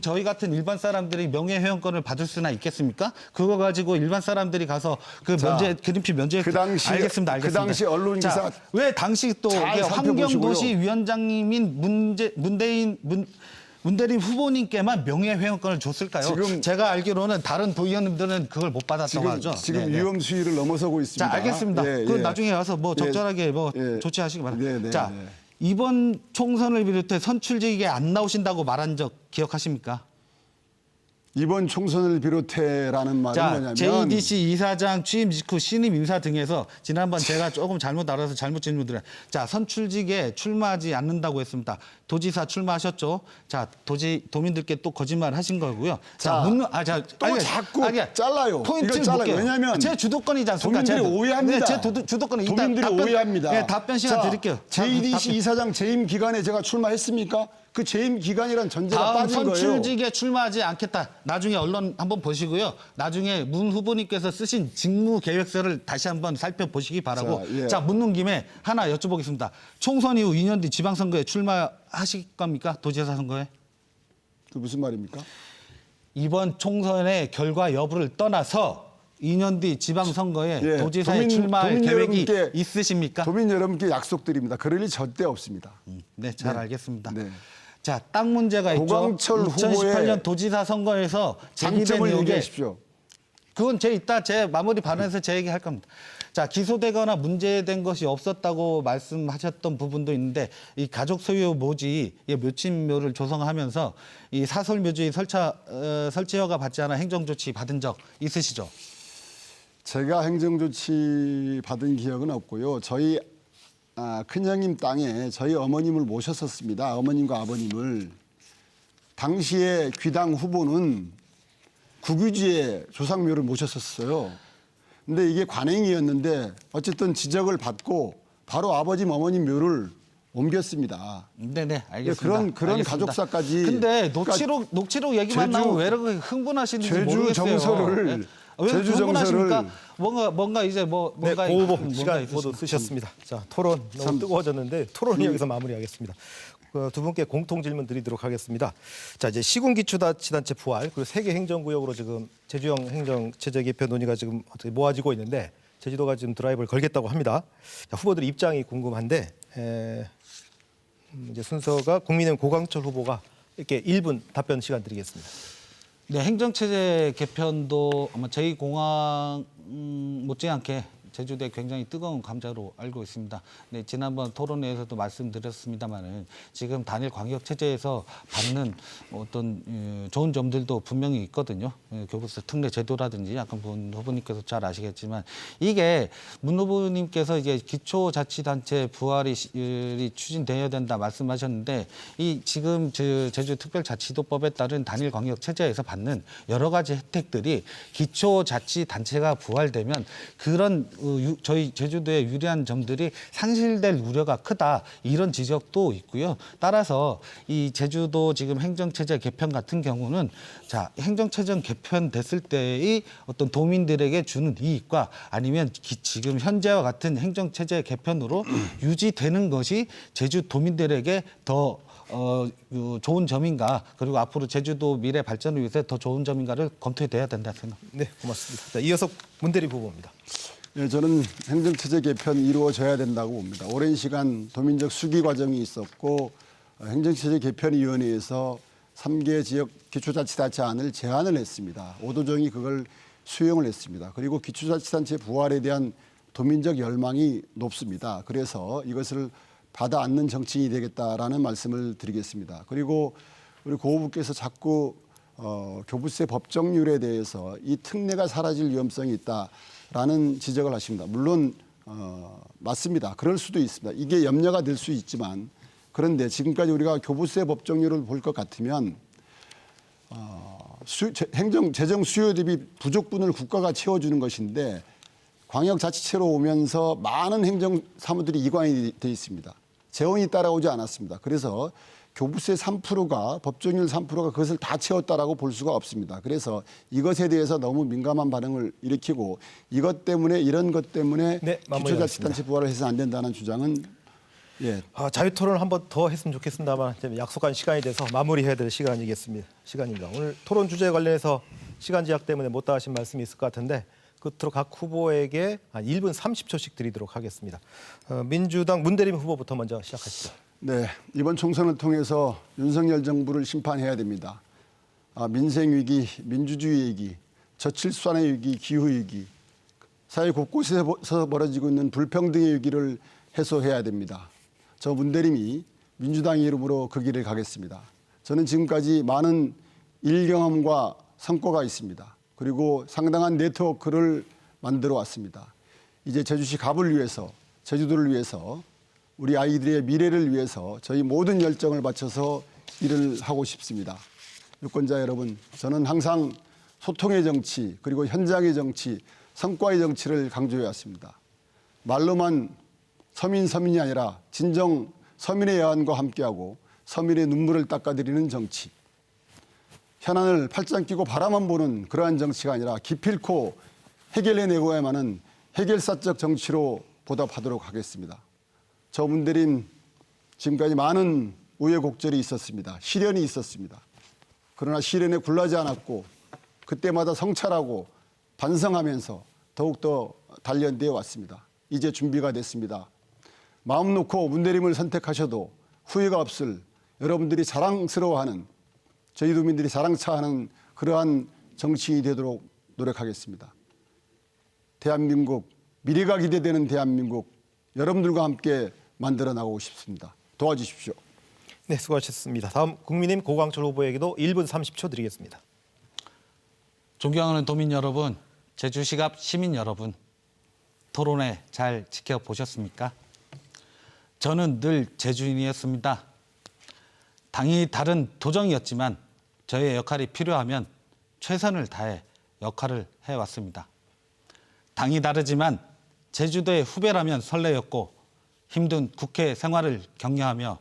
Speaker 3: 저희 같은 일반 사람들이 명예회원권을 받을 수나 있겠습니까? 그거 가지고 일반 사람들이 가서 그린피 면제
Speaker 2: 그 당시
Speaker 3: 알겠습니다.
Speaker 2: 그 당시 언론 기사
Speaker 3: 자, 왜 당시 또
Speaker 2: 잘
Speaker 3: 환경도시 위원장님인 문대림 후보님께만 명예회원권을 줬을까요?
Speaker 2: 지금
Speaker 3: 제가 알기로는 다른 도의원님들은 그걸 못 받았다고 하죠.
Speaker 2: 지금
Speaker 3: 네, 네.
Speaker 2: 위험 수위를 넘어서고 있습니다.
Speaker 3: 자, 알겠습니다.
Speaker 2: 예,
Speaker 3: 그건
Speaker 2: 예.
Speaker 3: 나중에 와서 뭐 적절하게
Speaker 2: 예.
Speaker 3: 조치하시기 바랍니다.
Speaker 2: 네, 네,
Speaker 3: 자,
Speaker 2: 네.
Speaker 3: 이번 총선을 비롯해 선출직에 안 나오신다고 말한 적 기억하십니까?
Speaker 2: 이번 총선을 비롯해라는 말은
Speaker 3: 자,
Speaker 2: 뭐냐면
Speaker 3: JDC 이사장 취임 직후 신임 인사 등에서 지난번 제가 조금 잘못 알아서 잘못 질문드려. 자, 선출직에 출마하지 않는다고 했습니다. 도지사 출마하셨죠? 자, 도민들께 또 거짓말 하신 거고요.
Speaker 2: 자, 또 자꾸 잘라요.
Speaker 3: 포인트
Speaker 2: 이거 잘라요.
Speaker 3: 볼게요.
Speaker 2: 왜냐면
Speaker 3: 제 주도권이지 않습니까?
Speaker 2: 도민들이
Speaker 3: 제가-
Speaker 2: 오해합니다.
Speaker 3: 네, 제 주도권은 일단
Speaker 2: 도민들이 오해합니다.
Speaker 3: 네, 답변 시간 드릴게요.
Speaker 2: JDC
Speaker 3: 답변.
Speaker 2: 이사장 재임 기간에 제가 출마했습니까? 그 재임 기간이란 전제가
Speaker 3: 다음
Speaker 2: 빠진 거예요.
Speaker 3: 선출직에 출마하지 않겠다. 나중에 언론 한번 보시고요. 나중에 문 후보님께서 쓰신 직무 계획서를 다시 한번 살펴보시기 바라고.
Speaker 2: 자, 예.
Speaker 3: 자, 묻는 김에 하나 여쭤보겠습니다. 총선 이후 2년 뒤 지방선거에 출마하실 겁니까? 도지사 선거에?
Speaker 2: 그 무슨 말입니까?
Speaker 3: 이번 총선의 결과 여부를 떠나서 2년 뒤 지방선거에
Speaker 2: 예,
Speaker 3: 도지사에 출마할 계획이
Speaker 2: 여러분께-
Speaker 3: 있으십니까?
Speaker 2: 도민 여러분께 약속드립니다. 그럴 일 절대 없습니다.
Speaker 3: 네, 잘
Speaker 2: 네.
Speaker 3: 알겠습니다.
Speaker 2: 네.
Speaker 3: 자, 땅 문제가 있죠.
Speaker 2: 고광철
Speaker 3: 2018년
Speaker 2: 후보의
Speaker 3: 도지사 선거에서 제기된
Speaker 2: 장점을
Speaker 3: 의혹에
Speaker 2: 얘기하십시오.
Speaker 3: 그건 제 마무리 발언에서 제 얘기할 겁니다. 자, 기소되거나 문제된 것이 없었다고 말씀하셨던 부분도 있는데 이 가족 소유 묘지 묘친묘를 조성하면서 이 사설 묘지 설치 허가 받지 않아 행정 조치 받은 적 있으시죠?
Speaker 2: 제가 행정조치 받은 기억은 없고요. 저희 큰형님 땅에 저희 어머님을 모셨었습니다. 어머님과 아버님을. 당시에 귀당 후보는 국유지에 조상묘를 모셨었어요. 근데 이게 관행이었는데 어쨌든 지적을 받고 바로 아버님 어머님 묘를 옮겼습니다.
Speaker 3: 네네, 알겠습니다.
Speaker 2: 그런
Speaker 3: 알겠습니다.
Speaker 2: 가족사까지.
Speaker 3: 근데
Speaker 2: 그러니까
Speaker 3: 녹취록 얘기만
Speaker 2: 제주-
Speaker 3: 나오면 왜 이렇게 흥분하시는지
Speaker 2: 제주
Speaker 3: 모르겠어요.
Speaker 2: 정서를-
Speaker 3: 네? 왜
Speaker 2: 제주
Speaker 3: 흥분하십니까?
Speaker 2: 정서를-
Speaker 3: 뭔가 이제
Speaker 1: 네,
Speaker 3: 뭔가
Speaker 1: 고 후보
Speaker 3: 뭔가
Speaker 1: 시간
Speaker 3: 있으십니까?
Speaker 1: 모두 쓰셨습니다. 자, 토론 너무 뜨거워졌는데 토론은 여기서 마무리하겠습니다. 두 분께 공통 질문 드리도록 하겠습니다. 자, 이제 시군기초자치단체 부활 그리고 세계 행정구역으로 지금 제주형 행정체제 개편 논의가 지금 어떻게 모아지고 있는데 제주도가 지금 드라이브를 걸겠다고 합니다. 자, 후보들 입장이 궁금한데 이제 순서가 국민의힘 고광철 후보가 이렇게 1분 답변 시간 드리겠습니다.
Speaker 3: 네, 행정체제 개편도 아마 제2공항 못지않게 제주도에 굉장히 뜨거운 감자로 알고 있습니다. 네, 지난번 토론회에서도 말씀드렸습니다마는 지금 단일 광역 체제에서 받는 어떤 좋은 점들도 분명히 있거든요. 교부세 특례 제도라든지 아까 문 후보님께서 잘 아시겠지만 이게 문 후보님께서 이제 기초자치단체 부활이 추진되어야 된다 말씀하셨는데 이 지금 제주특별자치도법에 따른 단일 광역 체제에서 받는 여러 가지 혜택들이 기초자치단체가 부활되면 그런 저희 제주도의 유리한 점들이 상실될 우려가 크다 이런 지적도 있고요. 따라서 이 제주도 지금 행정체제 개편 같은 경우는 자 행정체제 개편됐을 때의 어떤 도민들에게 주는 이익과 아니면 지금 현재와 같은 행정체제 개편으로 유지되는 것이 제주 도민들에게 더 좋은 점인가 그리고 앞으로 제주도 미래 발전을 위해서 더 좋은 점인가를 검토해야 된다 생각합니다.
Speaker 1: 네, 고맙습니다. 자, 이어서 문대리 후보입니다.
Speaker 2: 네, 저는 행정체제 개편이 이루어져야 된다고 봅니다. 오랜 시간 도민적 수기 과정이 있었고 행정체제 개편위원회에서 3개 지역 기초자치단체안을 제안을 했습니다. 오도정이 그걸 수용을 했습니다. 그리고 기초자치단체 부활에 대한 도민적 열망이 높습니다. 그래서 이것을 받아 안는 정치인이 되겠다라는 말씀을 드리겠습니다. 그리고 우리 고 후보께서 자꾸 교부세 법정률에 대해서 이 특례가 사라질 위험성이 있다. 라는 지적을 하십니다. 물론 맞습니다. 그럴 수도 있습니다. 이게 염려가 될 수 있지만 그런데 지금까지 우리가 교부세 법정률을 볼 것 같으면 재정 수요 대비 부족분을 국가가 채워주는 것인데 광역자치체로 오면서 많은 행정사무들이 이관이 돼 있습니다. 재원이 따라오지 않았습니다. 그래서 교부세 3%가 법정률 3%가 그것을 다 채웠다라고 볼 수가 없습니다. 그래서 이것에 대해서 너무 민감한 반응을 일으키고 이것 때문에 이런 것 때문에
Speaker 1: 네,
Speaker 2: 기초자치단체 부활을 해서는 안 된다는 주장은
Speaker 1: 자유토론을 한 번 더 했으면 좋겠습니다만 약속한 시간이 돼서 마무리해야 될 시간입니다. 오늘 토론 주제에 관련해서 시간 제약 때문에 못다 하신 말씀이 있을 것 같은데 끝으로 각 후보에게 1분 30초씩 드리도록 하겠습니다. 민주당 문대림 후보부터 먼저 시작하시죠.
Speaker 2: 네, 이번 총선을 통해서 윤석열 정부를 심판해야 됩니다. 민생 위기, 민주주의 위기, 저출산의 위기, 기후 위기, 사회 곳곳에서 벌어지고 있는 불평등의 위기를 해소해야 됩니다. 저 문대림이 민주당 이름으로 그 길을 가겠습니다. 저는 지금까지 많은 일 경험과 성과가 있습니다. 그리고 상당한 네트워크를 만들어 왔습니다. 이제 제주시 갑을 위해서, 제주도를 위해서, 우리 아이들의 미래를 위해서 저희 모든 열정을 바쳐서 일을 하고 싶습니다. 유권자 여러분, 저는 항상 소통의 정치, 그리고 현장의 정치, 성과의 정치를 강조해 왔습니다. 말로만 서민이 아니라 진정 서민의 야한과 함께하고 서민의 눈물을 닦아드리는 정치. 현안을 팔짱 끼고 바라만 보는 그러한 정치가 아니라 기필코 해결해내고야만 하는 해결사적 정치로 보답하도록 하겠습니다. 저 문대림 지금까지 많은 우여곡절이 있었습니다. 시련이 있었습니다. 그러나 시련에 굴하지 않았고 그때마다 성찰하고 반성하면서 더욱더 단련되어 왔습니다. 이제 준비가 됐습니다. 마음 놓고 문대림을 선택하셔도 후회가 없을 여러분들이 자랑스러워하는 저희 도민들이 자랑차하는 그러한 정치인이 되도록 노력하겠습니다. 대한민국, 미래가 기대되는 대한민국 여러분들과 함께 만들어 나가고 싶습니다. 도와주십시오.
Speaker 1: 네, 수고하셨습니다. 다음 국민의힘 고광철 후보에게도 1분 30초 드리겠습니다.
Speaker 3: 존경하는 도민 여러분, 제주시 갑 시민 여러분, 토론회 잘 지켜보셨습니까? 저는 늘 제주인이었습니다. 당이 다른 도정이었지만 저의 역할이 필요하면 최선을 다해 역할을 해왔습니다. 당이 다르지만 제주도의 후배라면 설레였고 힘든 국회 생활을 격려하며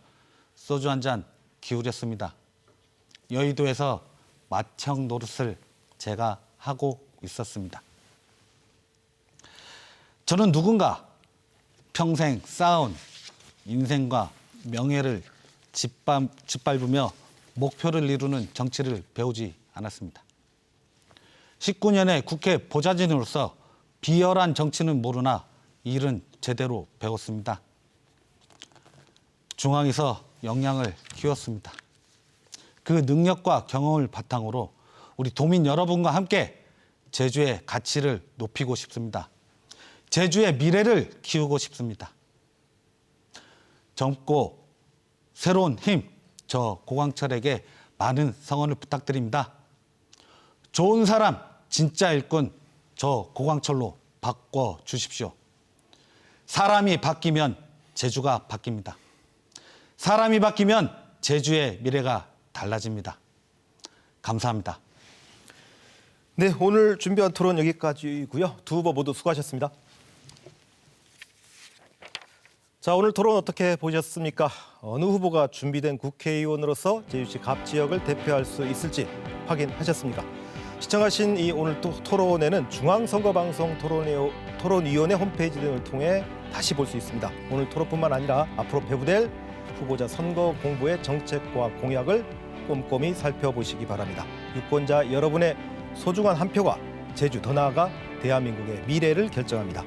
Speaker 3: 소주 한 잔 기울였습니다. 여의도에서 맏형 노릇을 제가 하고 있었습니다. 저는 누군가 평생 쌓아온 인생과 명예를 짓밟으며 목표를 이루는 정치를 배우지 않았습니다. 19년의 국회 보좌진으로서 비열한 정치는 모르나 일은 제대로 배웠습니다. 중앙에서 역량을 키웠습니다. 그 능력과 경험을 바탕으로 우리 도민 여러분과 함께 제주의 가치를 높이고 싶습니다. 제주의 미래를 키우고 싶습니다. 젊고 새로운 힘, 저 고광철에게 많은 성원을 부탁드립니다. 좋은 사람, 진짜 일꾼, 저 고광철로 바꿔주십시오. 사람이 바뀌면 제주가 바뀝니다. 사람이 바뀌면 제주의 미래가 달라집니다. 감사합니다.
Speaker 1: 네, 오늘 준비한 토론 여기까지고요. 두 후보 모두 수고하셨습니다. 자, 오늘 토론 어떻게 보셨습니까? 어느 후보가 준비된 국회의원으로서 제주시 갑 지역을 대표할 수 있을지 확인하셨습니까? 시청하신 이 오늘 토론회는 중앙선거방송 토론위원회 홈페이지 등을 통해 다시 볼 수 있습니다. 오늘 토론뿐만 아니라 앞으로 배부될 후보자 선거 공보의 정책과 공약을 꼼꼼히 살펴보시기 바랍니다. 유권자 여러분의 소중한 한 표가 제주 더 나아가 대한민국의 미래를 결정합니다.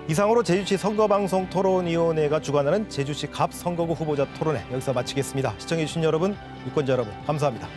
Speaker 1: 이상으로 제주시 선거방송 토론위원회가 주관하는 제주시 갑 선거구 후보자 토론회 여기서 마치겠습니다. 시청해주신 여러분, 유권자 여러분 감사합니다.